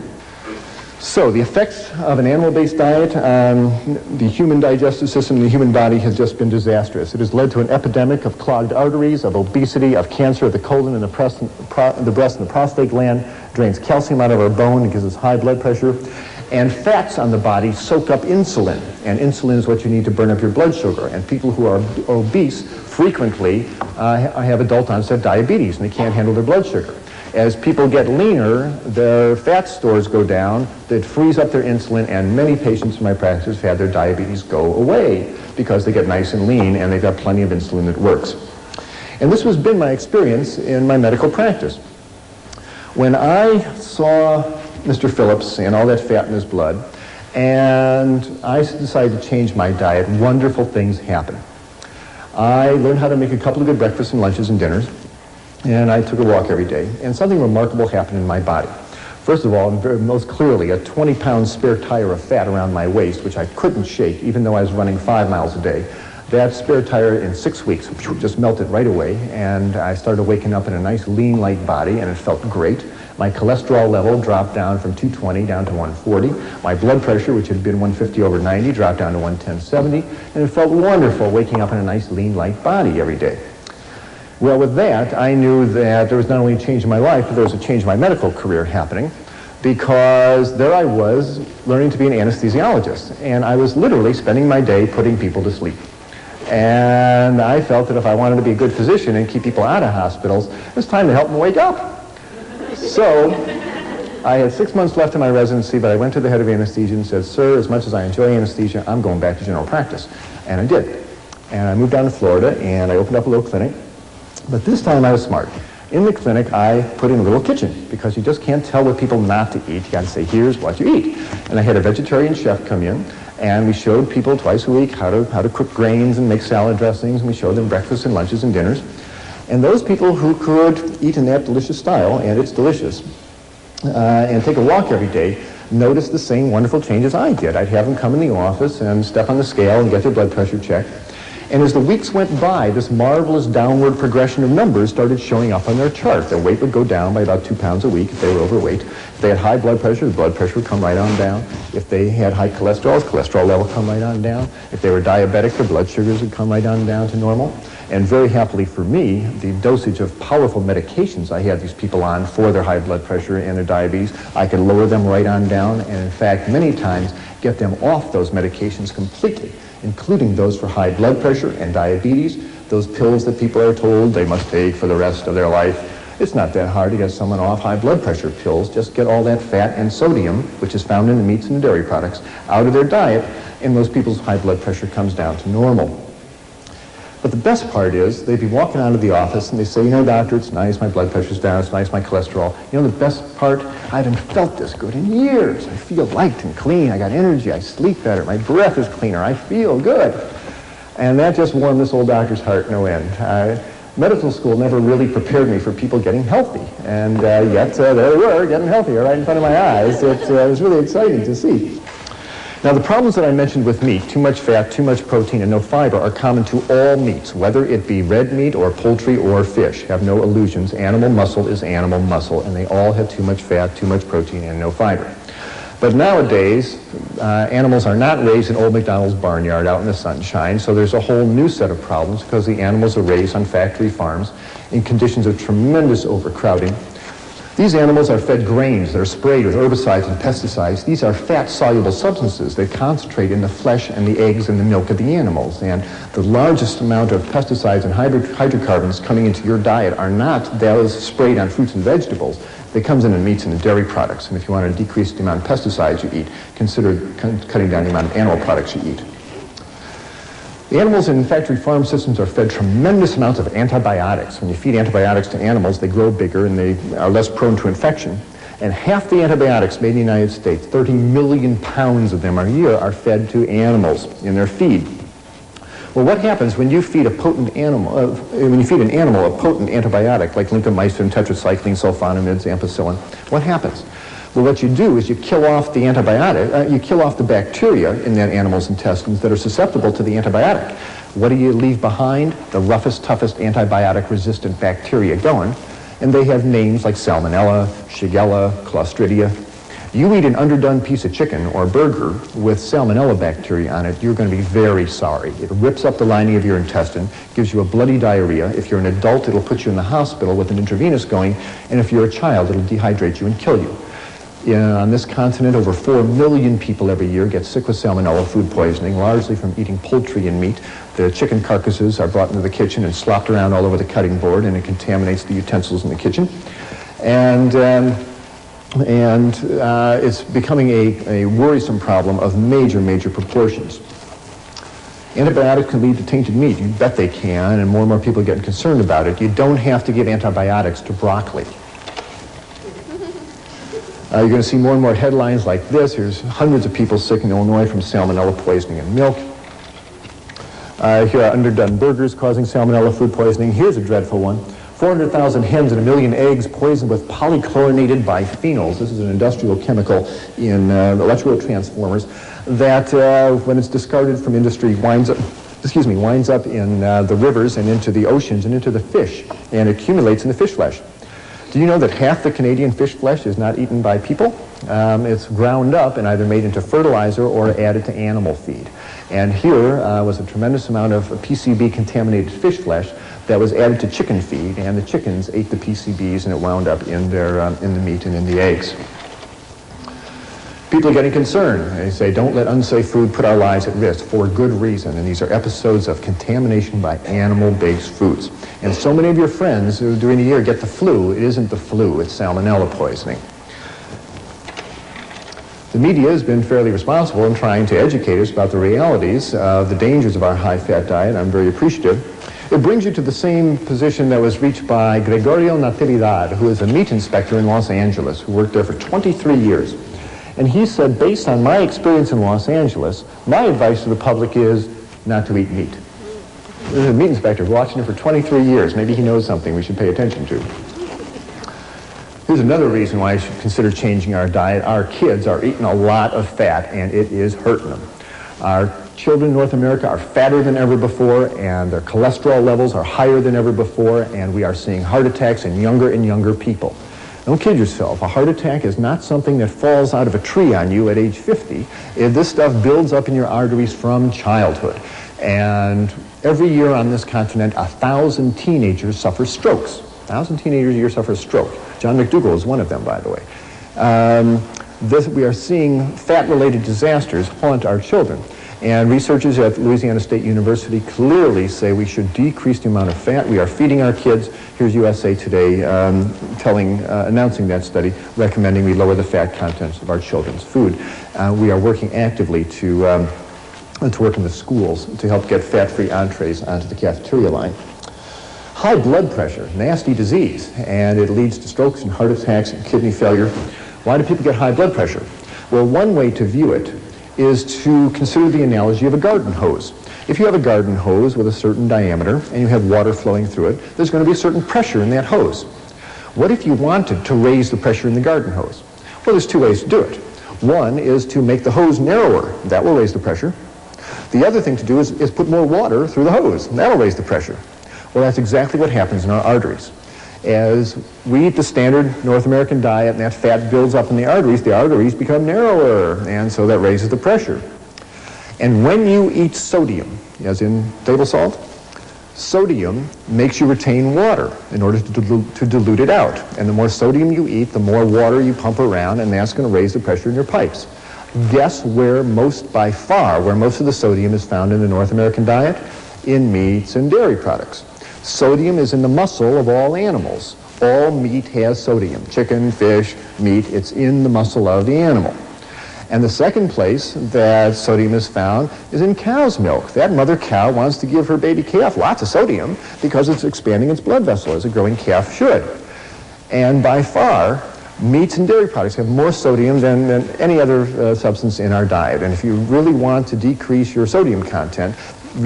So the effects of an animal-based diet on the human digestive system and the human body has just been disastrous. It has led to an epidemic of clogged arteries, of obesity, of cancer of the colon and the breast and the prostate gland, drains calcium out of our bone and gives us high blood pressure. And fats on the body soak up insulin, and insulin is what you need to burn up your blood sugar. And people who are obese frequently have adult onset diabetes, and they can't handle their blood sugar. As people get leaner, their fat stores go down, that frees up their insulin, and many patients in my practice have had their diabetes go away because they get nice and lean and they've got plenty of insulin that works. And this has been my experience in my medical practice. When I saw Mr. Phillips and all that fat in his blood, and I decided to change my diet, wonderful things happened. I learned how to make a couple of good breakfasts and lunches and dinners, and I took a walk every day, and something remarkable happened in my body. First of all, and most clearly, a 20-pound spare tire of fat around my waist, which I couldn't shake, even though I was running 5 miles a day. That spare tire in 6 weeks just melted right away, and I started waking up in a nice lean, light body, and it felt great. My cholesterol level dropped down from 220 down to 140. My blood pressure, which had been 150/90, dropped down to 110/70, and it felt wonderful waking up in a nice, lean, light body every day. Well, with that, I knew that there was not only a change in my life, but there was a change in my medical career happening, because there I was learning to be an anesthesiologist, and I was literally spending my day putting people to sleep. And I felt that if I wanted to be a good physician and keep people out of hospitals, it was time to help them wake up. So I had 6 months left in my residency, but I went to the head of anesthesia and said, sir, as much as I enjoy anesthesia, I'm going back to general practice. And I did. And I moved down to Florida, and I opened up a little clinic. But this time I was smart. In the clinic, I put in a little kitchen, because you just can't tell what people not to eat. You got to say, here's what you eat. And I had a vegetarian chef come in, and we showed people twice a week how to cook grains and make salad dressings, and we showed them breakfasts and lunches and dinners. And those people who could eat in that delicious style, and it's delicious, and take a walk every day, noticed the same wonderful changes I did. I'd have them come in the office and step on the scale and get their blood pressure checked. And as the weeks went by, this marvelous downward progression of numbers started showing up on their chart. Their weight would go down by about 2 pounds a week if they were overweight. If they had high blood pressure, the blood pressure would come right on down. If they had high cholesterol, the cholesterol level would come right on down. If they were diabetic, their blood sugars would come right on down to normal. And very happily for me, the dosage of powerful medications I had these people on for their high blood pressure and their diabetes, I could lower them right on down, and in fact, many times get them off those medications completely, including those for high blood pressure and diabetes, those pills that people are told they must take for the rest of their life. It's not that hard to get someone off high blood pressure pills. Just get all that fat and sodium, which is found in the meats and the dairy products, out of their diet, and those people's high blood pressure comes down to normal. But the best part is they'd be walking out of the office and they say, you know, doctor, it's nice, my blood pressure's down, it's nice, my cholesterol. You know, the best part, I haven't felt this good in years. I feel light and clean, I got energy, I sleep better, my breath is cleaner, I feel good. And that just warmed this old doctor's heart no end. Medical school never really prepared me for people getting healthy. And yet, there they were, getting healthier right in front of my eyes. It was really exciting to see. Now, the problems that I mentioned with meat, too much fat, too much protein, and no fiber, are common to all meats, whether it be red meat or poultry or fish. Have no illusions. Animal muscle is animal muscle, and they all have too much fat, too much protein, and no fiber. But nowadays, animals are not raised in old McDonald's barnyard out in the sunshine, so there's a whole new set of problems because the animals are raised on factory farms in conditions of tremendous overcrowding. These animals are fed grains that are sprayed with herbicides and pesticides. These are fat-soluble substances that concentrate in the flesh and the eggs and the milk of the animals. And the largest amount of pesticides and hydrocarbons coming into your diet are not those sprayed on fruits and vegetables. They comes in meats and dairy products. And if you want to decrease the amount of pesticides you eat, consider cutting down the amount of animal products you eat. The animals in factory farm systems are fed tremendous amounts of antibiotics. When you feed antibiotics to animals, they grow bigger and they are less prone to infection. And half the antibiotics made in the United States, 30 million pounds of them a year, are fed to animals in their feed. Well, what happens when you feed a potent animal, when you feed an animal a potent antibiotic like lincomycin, tetracycline, sulfonamids, ampicillin? What happens? Well, what you do is you kill off the antibiotic, you kill off the bacteria in that animal's intestines that are susceptible to the antibiotic. What do you leave behind? The roughest, toughest antibiotic-resistant bacteria going, and they have names like Salmonella, Shigella, Clostridia. You eat an underdone piece of chicken or burger with Salmonella bacteria on it, you're going to be very sorry. It rips up the lining of your intestine, gives you a bloody diarrhea. If you're an adult, it'll put you in the hospital with an intravenous going, and if you're a child, it'll dehydrate you and kill you. On this continent, over 4 million people every year get sick with salmonella food poisoning, largely from eating poultry and meat. The chicken carcasses are brought into the kitchen and slopped around all over the cutting board, and it contaminates the utensils in the kitchen. And it's becoming a worrisome problem of major, major proportions. Antibiotics can lead to tainted meat. You bet they can, and more people are getting concerned about it. You don't have to give antibiotics to broccoli. You're going to see more and more headlines like this. Here's hundreds of people sick in Illinois from salmonella poisoning in milk. Here are underdone burgers causing salmonella food poisoning. Here's a dreadful one. 400,000 hens and 1 million eggs poisoned with polychlorinated biphenyls. This is an industrial chemical in electrical transformers that, when it's discarded from industry, winds up in the rivers and into the oceans and into the fish and accumulates in the fish flesh. Do you know that half the Canadian fish flesh is not eaten by people? It's ground up and either made into fertilizer or added to animal feed. And here was a tremendous amount of PCB-contaminated fish flesh that was added to chicken feed, and the chickens ate the PCBs, and it wound up in the meat and in the eggs. People are getting concerned. They say, don't let unsafe food put our lives at risk for good reason. And these are episodes of contamination by animal-based foods. And so many of your friends who during the year get the flu, it isn't the flu, it's salmonella poisoning. The media has been fairly responsible in trying to educate us about the realities of the dangers of our high-fat diet. I'm very appreciative. It brings you to the same position that was reached by Gregorio Natividad, who is a meat inspector in Los Angeles, who worked there for 23 years. And he said, based on my experience in Los Angeles, my advice to the public is not to eat meat. This is a meat inspector watching it for 23 years. Maybe he knows something we should pay attention to. Here's another reason why I should consider changing our diet. Our kids are eating a lot of fat, and it is hurting them. Our children in North America are fatter than ever before, and their cholesterol levels are higher than ever before, and we are seeing heart attacks in younger and younger people. Don't kid yourself. A heart attack is not something that falls out of a tree on you at age 50. This stuff builds up in your arteries from childhood. And every year on this continent, 1,000 teenagers suffer strokes. 1,000 teenagers a year suffer a stroke. John McDougall is one of them, by the way. We are seeing fat-related disasters haunt our children. And researchers at Louisiana State University clearly say we should decrease the amount of fat we are feeding our kids. Here's USA Today announcing that study, recommending we lower the fat contents of our children's food. We are working actively to work in the schools to help get fat-free entrees onto the cafeteria line. High blood pressure, nasty disease, and it leads to strokes and heart attacks and kidney failure. Why do people get high blood pressure? Well, one way to view it is to consider the analogy of a garden hose. If you have a garden hose with a certain diameter and you have water flowing through it, there's going to be a certain pressure in that hose. What if you wanted to raise the pressure in the garden hose? Well, there's two ways to do it. One is to make the hose narrower. That will raise the pressure. The other thing to do is put more water through the hose. That'll raise the pressure. Well, that's exactly what happens in our arteries. As we eat the standard North American diet and that fat builds up in the arteries become narrower, and so that raises the pressure. And when you eat sodium, as in table salt, sodium makes you retain water in order to dilute it out. And the more sodium you eat, the more water you pump around, and that's going to raise the pressure in your pipes. Guess where by far most of the sodium is found in the North American diet? In meats and dairy products. Sodium is in the muscle of all animals. All meat has sodium. Chicken, fish, meat, it's in the muscle of the animal. And the second place that sodium is found is in cow's milk. That mother cow wants to give her baby calf lots of sodium because it's expanding its blood vessel as a growing calf should. And by far, meats and dairy products have more sodium than any other substance in our diet. And if you really want to decrease your sodium content,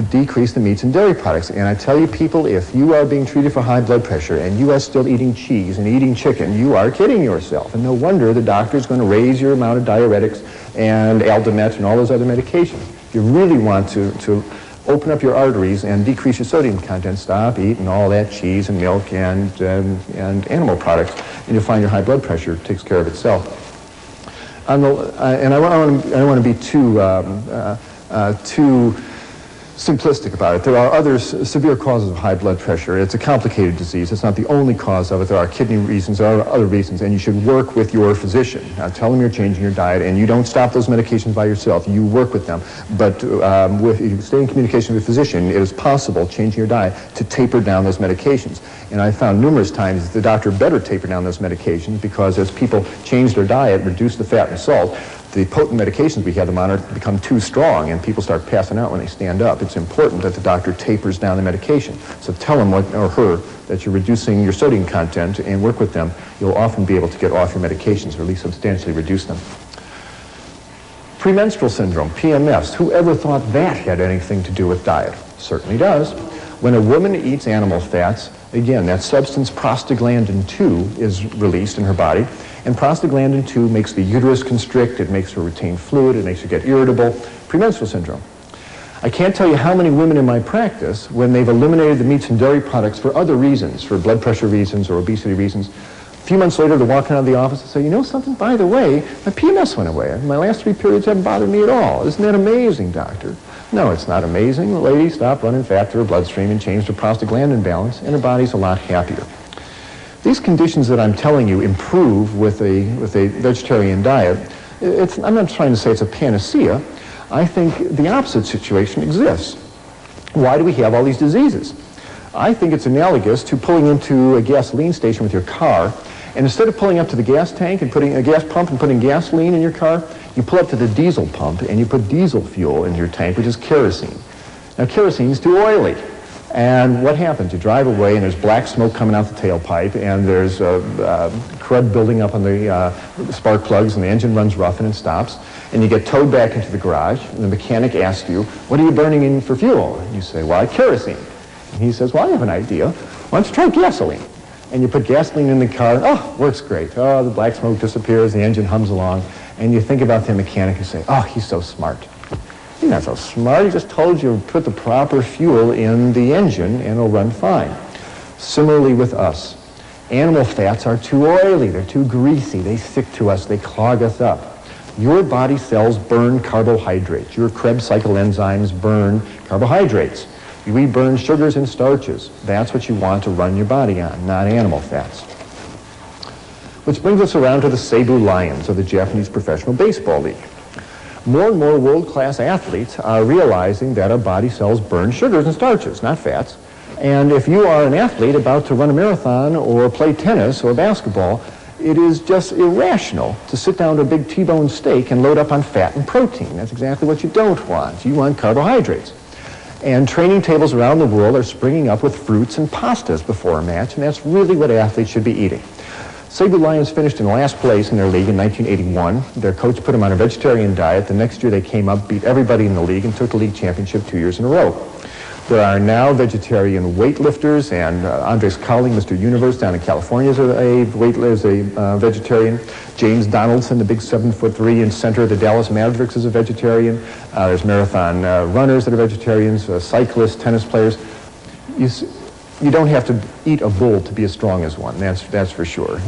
decrease the meats and dairy products. And I tell you, people, if you are being treated for high blood pressure and you are still eating cheese and eating chicken, you are kidding yourself. And no wonder the doctor is going to raise your amount of diuretics and Aldomet and all those other medications. If you really want to open up your arteries and decrease your sodium content, stop eating all that cheese and milk and animal products, and you'll find your high blood pressure takes care of itself. And I don't want to be too simplistic about it. There are other severe causes of high blood pressure. It's a complicated disease. It's not the only cause of it. There are kidney reasons, there are other reasons, and you should work with your physician. Now, tell them you're changing your diet, and you don't stop those medications by yourself. You work with them. But if you stay in communication with a physician, it is possible, changing your diet, to taper down those medications. And I found numerous times that the doctor better taper down those medications because as people change their diet, reduce the fat and salt, the potent medications we have them on become too strong, and people start passing out when they stand up. It's important that the doctor tapers down the medication. So tell him or her that you're reducing your sodium content and work with them. You'll often be able to get off your medications or at least substantially reduce them. Premenstrual syndrome, PMS. Whoever thought that had anything to do with diet? Certainly does. When a woman eats animal fats, again, that substance prostaglandin 2 is released in her body. And prostaglandin 2 makes the uterus constrict, it makes her retain fluid, it makes her get irritable. Premenstrual syndrome. I can't tell you how many women in my practice, when they've eliminated the meats and dairy products for other reasons, for blood pressure reasons or obesity reasons, a few months later they're walking out of the office and say, you know something, by the way, my PMS went away. My last 3 periods haven't bothered me at all. Isn't that amazing, doctor? No, it's not amazing. The lady stopped running fat through her bloodstream and changed her prostaglandin balance, and her body's a lot happier. These conditions that I'm telling you improve with a vegetarian diet. I'm not trying to say it's a panacea. I think the opposite situation exists. Why do we have all these diseases? I think it's analogous to pulling into a gasoline station with your car, and instead of pulling up to the gas tank and putting a gas pump and putting gasoline in your car, you pull up to the diesel pump and you put diesel fuel in your tank, which is kerosene. Now, kerosene is too oily. And what happens? You drive away and there's black smoke coming out the tailpipe, and there's crud building up on the spark plugs, and the engine runs rough and it stops. And you get towed back into the garage, and the mechanic asks you, what are you burning in for fuel? And you say, well, kerosene. And he says, well, I have an idea. Why don't you try gasoline? and you put gasoline in the car, oh, works great. Oh, the black smoke disappears, the engine hums along, and you think about the mechanic and say, oh, he's so smart. He's not so smart, he just told you to put the proper fuel in the engine and it'll run fine. Similarly with us. Animal fats are too oily, they're too greasy, they stick to us, they clog us up. Your body cells burn carbohydrates. Your Krebs cycle enzymes burn carbohydrates. We burn sugars and starches. That's what you want to run your body on, not animal fats. Which brings us around to the Seibu Lions of the Japanese Professional Baseball League. More and more world-class athletes are realizing that our body cells burn sugars and starches, not fats. And if you are an athlete about to run a marathon or play tennis or basketball, it is just irrational to sit down to a big T-bone steak and load up on fat and protein. That's exactly what you don't want. You want carbohydrates. And training tables around the world are springing up with fruits and pastas before a match, and that's really what athletes should be eating. Seibu Lions finished in last place in their league in 1981. Their coach put them on a vegetarian diet. The next year they came up, beat everybody in the league, and took the league championship 2 years in a row. There are now vegetarian weightlifters, and Andres Colling, Mr. Universe down in California, is a vegetarian. James Donaldson, the big 7'3" in center of the Dallas Mavericks, is a vegetarian. There's marathon runners that are vegetarians, cyclists, tennis players. You don't have to eat a bull to be as strong as one, that's for sure.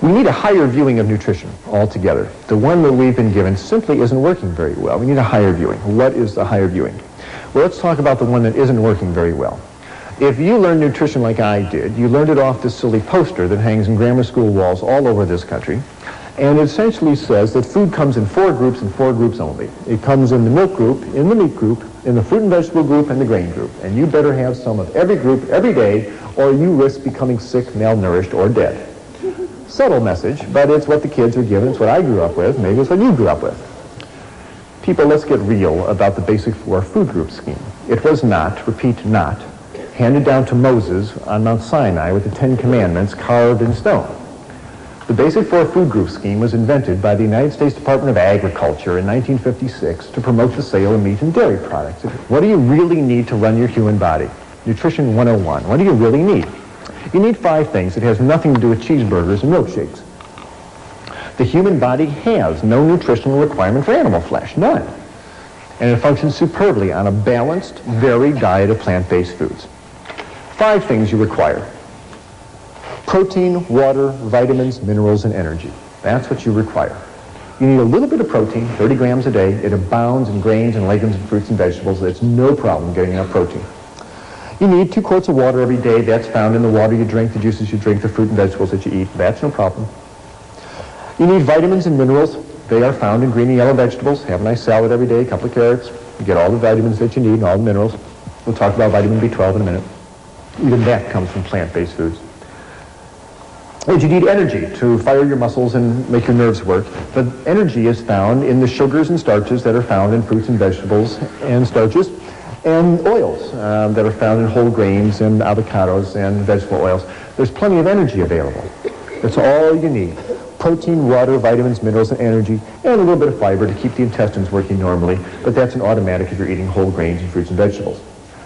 We need a higher viewing of nutrition altogether. The one that we've been given simply isn't working very well. We need a higher viewing. What is the higher viewing? Well, let's talk about the one that isn't working very well. If you learn nutrition like I did, you learned it off this silly poster that hangs in grammar school walls all over this country, and it essentially says that food comes in 4 groups and 4 groups only. It comes in the milk group, in the meat group, in the fruit and vegetable group, and the grain group. And you better have some of every group every day, or you risk becoming sick, malnourished, or dead. Subtle message, but it's what the kids are given. It's what I grew up with. Maybe it's what you grew up with. People, let's get real about the basic 4 food group scheme. It was not, repeat, not, handed down to Moses on Mount Sinai with the 10 Commandments carved in stone. The basic 4 food group scheme was invented by the United States Department of Agriculture in 1956 to promote the sale of meat and dairy products. What do you really need to run your human body? Nutrition 101. What do you really need? You need 5 things. It has nothing to do with cheeseburgers and milkshakes. The human body has no nutritional requirement for animal flesh, none. And it functions superbly on a balanced, varied diet of plant-based foods. 5 things you require. Protein, water, vitamins, minerals, and energy. That's what you require. You need a little bit of protein, 30 grams a day. It abounds in grains and legumes and fruits and vegetables. It's no problem getting enough protein. You need 2 quarts of water every day. That's found in the water you drink, the juices you drink, the fruit and vegetables that you eat. That's no problem. You need vitamins and minerals. They are found in green and yellow vegetables. Have a nice salad every day, a couple of carrots. You get all the vitamins that you need and all the minerals. We'll talk about vitamin B12 in a minute. Even that comes from plant-based foods. And you need energy to fire your muscles and make your nerves work. But energy is found in the sugars and starches that are found in fruits and vegetables and starches, and oils that are found in whole grains and avocados and vegetable oils. There's plenty of energy available. That's all you need. Protein, water, vitamins, minerals, and energy, and a little bit of fiber to keep the intestines working normally, but that's an automatic if you're eating whole grains and fruits and vegetables.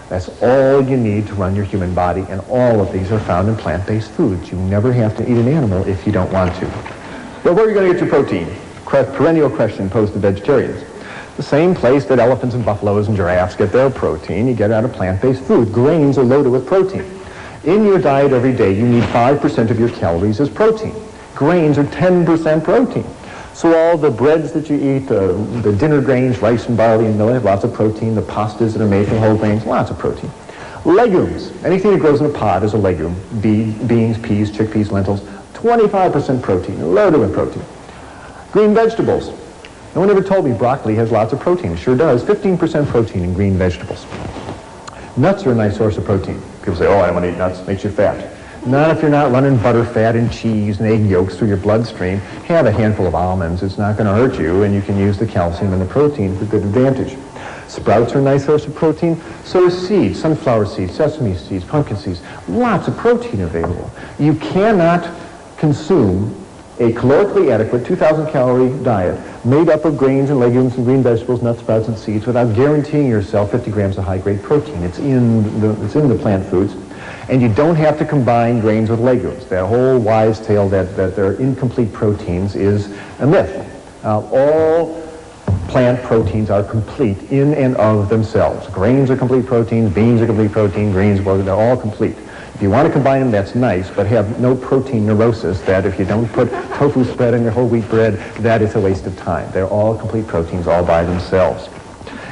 That's all you need to run your human body, and all of these are found in plant-based foods. You never have to eat an animal if you don't want to. Well, where are you going to get your protein? Perennial question posed to vegetarians. The same place that elephants and buffaloes and giraffes get their protein, you get it out of plant-based food. Grains are loaded with protein. In your diet every day, you need 5% of your calories as protein. Grains are 10% protein. So all the breads that you eat, the dinner grains, rice and barley and millet, lots of protein. The pastas that are made from whole grains, lots of protein. Legumes, anything that grows in a pod is a legume. Beans, peas, chickpeas, lentils, 25% protein, loaded with protein. Green vegetables. No one ever told me broccoli has lots of protein. It sure does. 15% protein in green vegetables. Nuts are a nice source of protein. People say, oh, I don't want to eat nuts. Makes you fat. Not if you're not running butter, fat, and cheese and egg yolks through your bloodstream. Have a handful of almonds. It's not going to hurt you, and you can use the calcium and the protein for good advantage. Sprouts are a nice source of protein. So are seeds, sunflower seeds, sesame seeds, pumpkin seeds. Lots of protein available. You cannot consume a calorically adequate 2,000-calorie diet made up of grains and legumes and green vegetables, nuts, sprouts, and seeds without guaranteeing yourself 50 grams of high-grade protein. It's in the plant foods. And you don't have to combine grains with legumes. That whole wives' tale that they're incomplete proteins is a myth. All plant proteins are complete in and of themselves. Grains are complete proteins, beans are complete protein, greens, well, they're all complete. If you want to combine them, that's nice, but have no protein neurosis that if you don't put tofu spread on your whole wheat bread, that is a waste of time. They're all complete proteins all by themselves.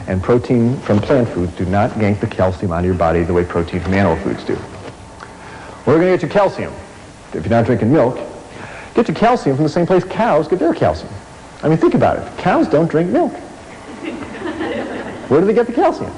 And protein from plant foods do not yank the calcium out of your body the way protein from animal foods do. Where are you going to get your calcium? If you're not drinking milk, get your calcium from the same place cows get their calcium. I mean, think about it. Cows don't drink milk. Where do they get the calcium?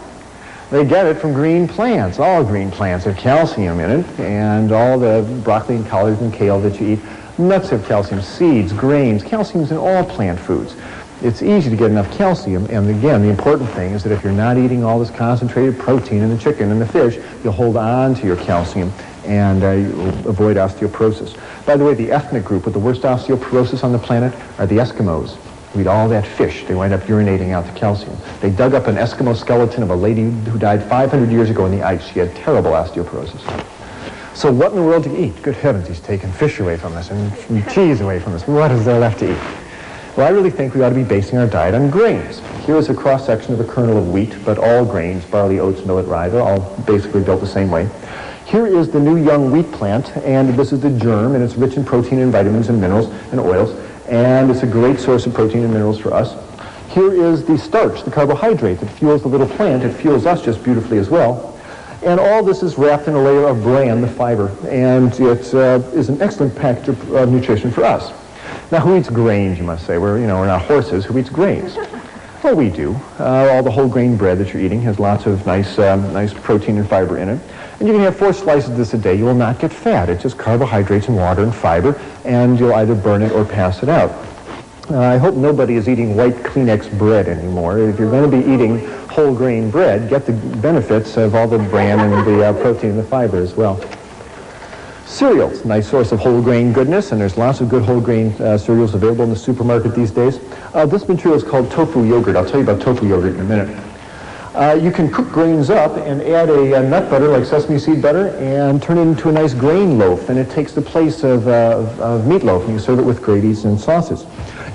They get it from green plants. All green plants have calcium in it, and all the broccoli and collards and kale that you eat, nuts have calcium, seeds, grains, calcium's in all plant foods. It's easy to get enough calcium, and again, the important thing is that if you're not eating all this concentrated protein in the chicken and the fish, you'll hold on to your calcium and you'll avoid osteoporosis. By the way, the ethnic group with the worst osteoporosis on the planet are the Eskimos. Who eat all that fish. They wind up urinating out the calcium. They dug up an Eskimo skeleton of a lady who died 500 years ago in the ice. She had terrible osteoporosis. So what in the world do you eat? Good heavens, he's taken fish away from us and cheese away from us. What is there left to eat? Well, I really think we ought to be basing our diet on grains. Here is a cross-section of a kernel of wheat, but all grains, barley, oats, millet, rye, they're all basically built the same way. Here is the new young wheat plant, and this is the germ, and it's rich in protein and vitamins and minerals and oils, and it's a great source of protein and minerals for us. Here is the starch, the carbohydrate that fuels the little plant. It fuels us just beautifully as well. And all this is wrapped in a layer of bran, the fiber, and it is an excellent package of nutrition for us. Now, who eats grains, you must say? We're not horses. Who eats grains? Well, we do. All the whole grain bread that you're eating has lots of nice protein and fiber in it. And you can have 4 slices of this a day. You will not get fat. It's just carbohydrates and water and fiber, and you'll either burn it or pass it out. I hope nobody is eating white Kleenex bread anymore. If you're going to be eating whole grain bread, get the benefits of all the bran and the protein and the fiber as well. Cereals, nice source of whole grain goodness, and there's lots of good whole grain cereals available in the supermarket these days. This material is called tofu yogurt. I'll tell you about tofu yogurt in a minute. You can cook grains up and add a nut butter like sesame seed butter and turn it into a nice grain loaf, and it takes the place of meatloaf, and you serve it with gravies and sauces.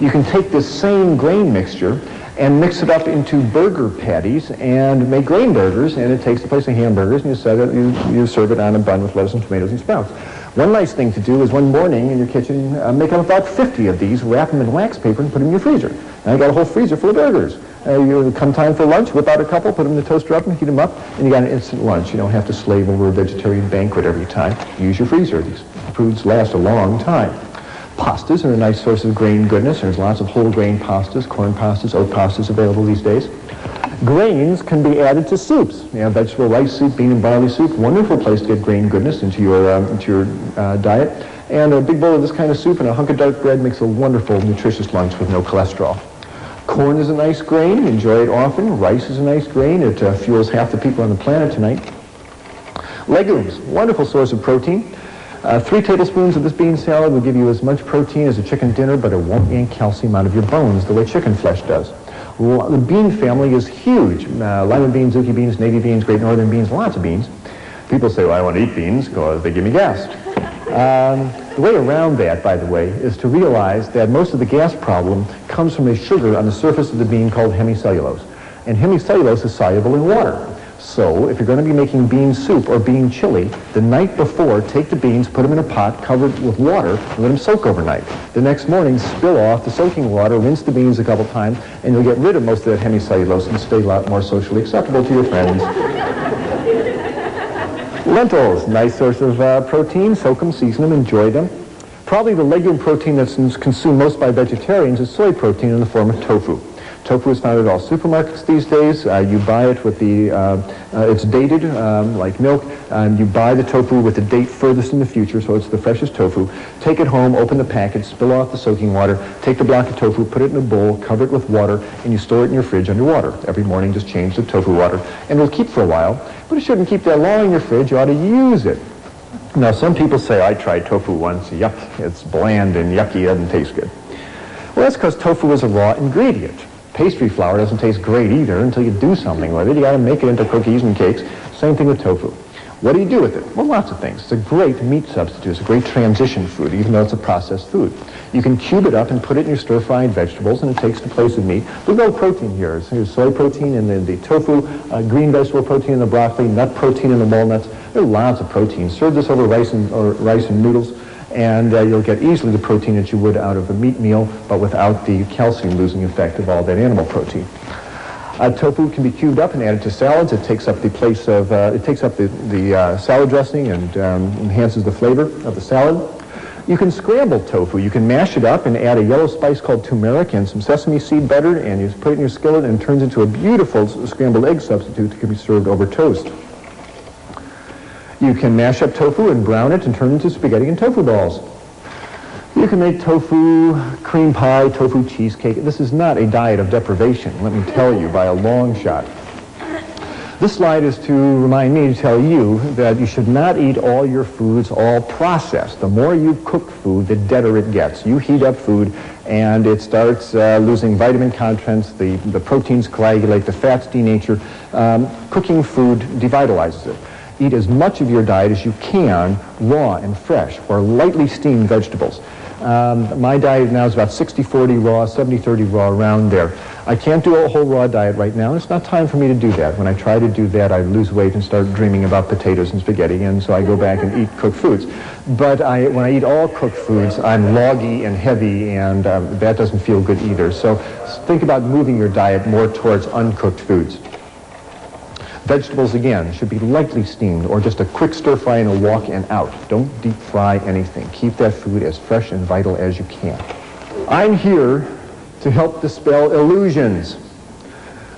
You can take this same grain mixture and mix it up into burger patties and make grain burgers, and it takes the place of hamburgers, and you serve it on a bun with lettuce and tomatoes and sprouts. One nice thing to do is one morning in your kitchen, make up about 50 of these, wrap them in wax paper, and put them in your freezer. Now you got a whole freezer full of burgers. You come time for lunch, whip out a couple, put them in the toaster oven, heat them up, and you got an instant lunch. You don't have to slave over a vegetarian banquet every time. Use your freezer. These foods last a long time. Pastas are a nice source of grain goodness. There's lots of whole grain pastas, corn pastas, oat pastas available these days. Grains can be added to soups. You have vegetable rice soup, bean and barley soup. Wonderful place to get grain goodness into your diet. And a big bowl of this kind of soup and a hunk of dark bread makes a wonderful, nutritious lunch with no cholesterol. Corn is a nice grain. Enjoy it often. Rice is a nice grain. It fuels half the people on the planet tonight. Legumes, wonderful source of protein. 3 tablespoons of this bean salad will give you as much protein as a chicken dinner, but it won't yank calcium out of your bones the way chicken flesh does. The bean family is huge. Lima beans, zucchini beans, navy beans, great northern beans, lots of beans. People say, well, I want to eat beans because they give me gas. The way around that, by the way, is to realize that most of the gas problem comes from a sugar on the surface of the bean called hemicellulose. And hemicellulose is soluble in water. So if you're going to be making bean soup or bean chili, the night before, take the beans, put them in a pot, cover it with water, and let them soak overnight. The next morning, spill off the soaking water, rinse the beans a couple times, and you'll get rid of most of that hemicellulose and stay a lot more socially acceptable to your friends. Lentils, nice source of protein. Soak them, season them, enjoy them. Probably the legume protein that's consumed most by vegetarians is soy protein in the form of tofu. Tofu is found at all supermarkets these days. You buy it with it's dated like milk, and you buy the tofu with the date furthest in the future, so it's the freshest tofu. Take it home, open the packet, spill off the soaking water, take the block of tofu, put it in a bowl, cover it with water, and you store it in your fridge under water. Every morning just change the tofu water, and it'll keep for a while, but it shouldn't keep that long in your fridge. You ought to use it. Now, some people say, I tried tofu once, yuck, it's bland and yucky, it doesn't taste good. Well, that's because tofu is a raw ingredient. Pastry flour doesn't taste great either until you do something with it. You got to make it into cookies and cakes. Same thing with tofu. What do you do with it? Well, lots of things. It's a great meat substitute. It's a great transition food, even though it's a processed food. You can cube it up and put it in your stir-fried vegetables, and it takes the place of meat. There's no protein here. There's soy protein in the tofu, green vegetable protein in the broccoli, nut protein in the walnuts. There are lots of protein. Serve this over rice and noodles, and you'll get easily the protein that you would out of a meat meal, but without the calcium-losing effect of all that animal protein. Tofu can be cubed up and added to salads. It takes up the place of, it takes up the salad dressing and enhances the flavor of the salad. You can scramble tofu. You can mash it up and add a yellow spice called turmeric and some sesame seed butter, and you put it in your skillet, and it turns into a beautiful scrambled egg substitute that can be served over toast. You can mash up tofu and brown it and turn it into spaghetti and tofu balls. You can make tofu cream pie, tofu cheesecake. This is not a diet of deprivation, let me tell you, by a long shot. This slide is to remind me to tell you that you should not eat all your foods all processed. The more you cook food, the deader it gets. You heat up food and it starts losing vitamin contents, the proteins coagulate, the fats denature. Cooking food devitalizes it. Eat as much of your diet as you can raw and fresh or lightly steamed vegetables. My diet now is about 60-40 raw, 70-30 raw, around there. I can't do a whole raw diet right now, and it's not time for me to do that. When I try to do that, I lose weight and start dreaming about potatoes and spaghetti, and so I go back and eat cooked foods. But when I eat all cooked foods, I'm loggy and heavy, and that doesn't feel good either. So think about moving your diet more towards uncooked foods. Vegetables, again, should be lightly steamed or just a quick stir fry and a walk and out. Don't deep fry anything. Keep that food as fresh and vital as you can. I'm here to help dispel illusions.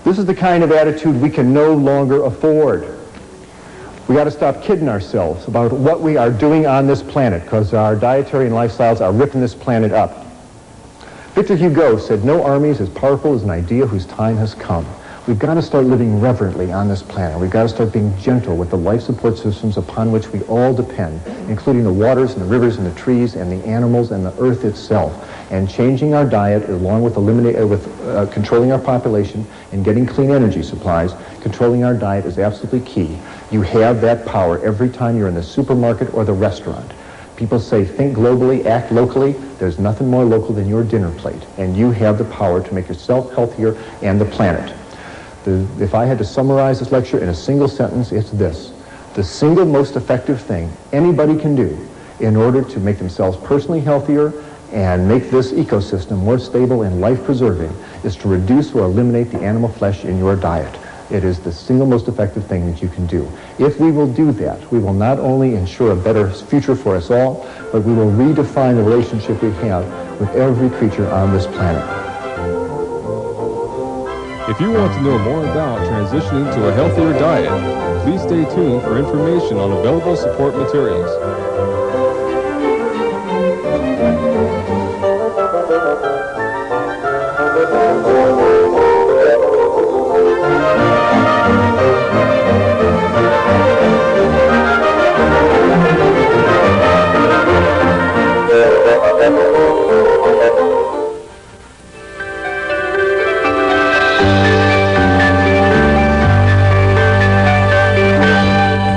This is the kind of attitude we can no longer afford. We got to stop kidding ourselves about what we are doing on this planet, because our dietary and lifestyles are ripping this planet up. Victor Hugo said, "No army is as powerful as an idea whose time has come." We've got to start living reverently on this planet. We've got to start being gentle with the life support systems upon which we all depend, including the waters and the rivers and the trees and the animals and the earth itself. And changing our diet, along with controlling our population and getting clean energy supplies, controlling our diet is absolutely key. You have that power every time you're in the supermarket or the restaurant. People say, think globally, act locally. There's nothing more local than your dinner plate. And you have the power to make yourself healthier and the planet. If I had to summarize this lecture in a single sentence, it's this. The single most effective thing anybody can do in order to make themselves personally healthier and make this ecosystem more stable and life-preserving is to reduce or eliminate the animal flesh in your diet. It is the single most effective thing that you can do. If we will do that, we will not only ensure a better future for us all, but we will redefine the relationship we have with every creature on this planet. If you want to know more about transitioning to a healthier diet, please stay tuned for information on available support materials.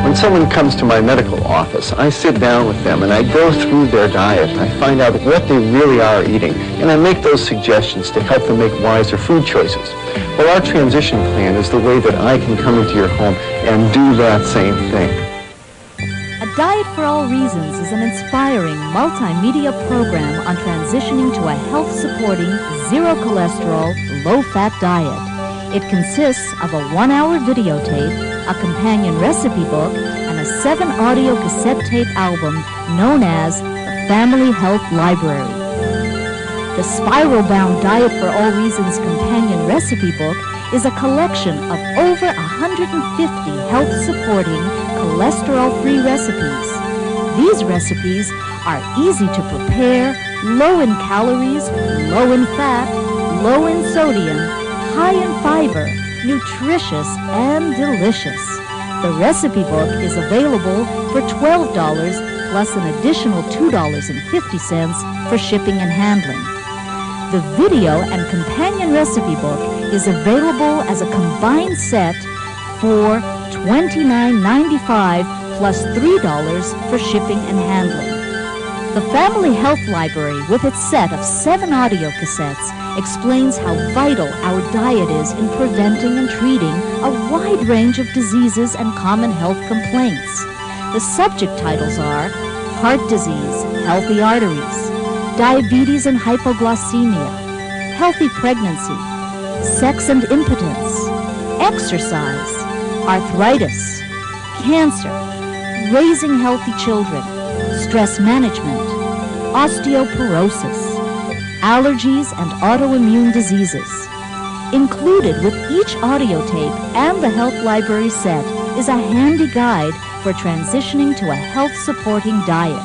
When someone comes to my medical office, I sit down with them and I go through their diet. I find out what they really are eating, and I make those suggestions to help them make wiser food choices. Well, our transition plan is the way that I can come into your home and do that same thing. A Diet for All Reasons is an inspiring multimedia program on transitioning to a health-supporting, zero-cholesterol, low-fat diet. It consists of a 1-hour videotape, a companion recipe book, and a 7-audio cassette tape album known as the Family Health Library. The Spiral-Bound Diet for All Reasons companion recipe book is a collection of over 150 health-supporting, cholesterol-free recipes. These recipes are easy to prepare, low in calories, low in fat, low in sodium, high in fiber, nutritious, and delicious. The recipe book is available for $12 plus an additional $2.50 for shipping and handling. The video and companion recipe book is available as a combined set for $29.95 plus $3 for shipping and handling. The Family Health Library, with its set of 7 audio cassettes, explains how vital our diet is in preventing and treating a wide range of diseases and common health complaints. The subject titles are Heart Disease, Healthy Arteries, Diabetes and Hypoglycemia, Healthy Pregnancy, Sex and Impotence, Exercise, Arthritis, Cancer, Raising Healthy Children, Stress Management, Osteoporosis, Allergies and Autoimmune Diseases. Included with each audio tape and the Health Library set is a handy guide for transitioning to a health-supporting diet.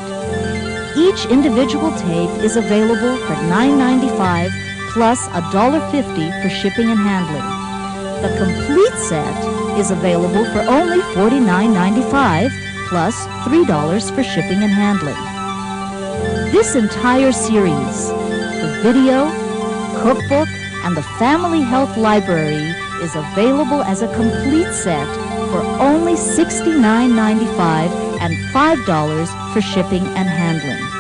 Each individual tape is available for $9.95 plus $1.50 for shipping and handling. The complete set is available for only $49.95 plus $3 for shipping and handling. This entire series, the video, cookbook, and the Family Health Library is available as a complete set for only $69.95 and $5 for shipping and handling.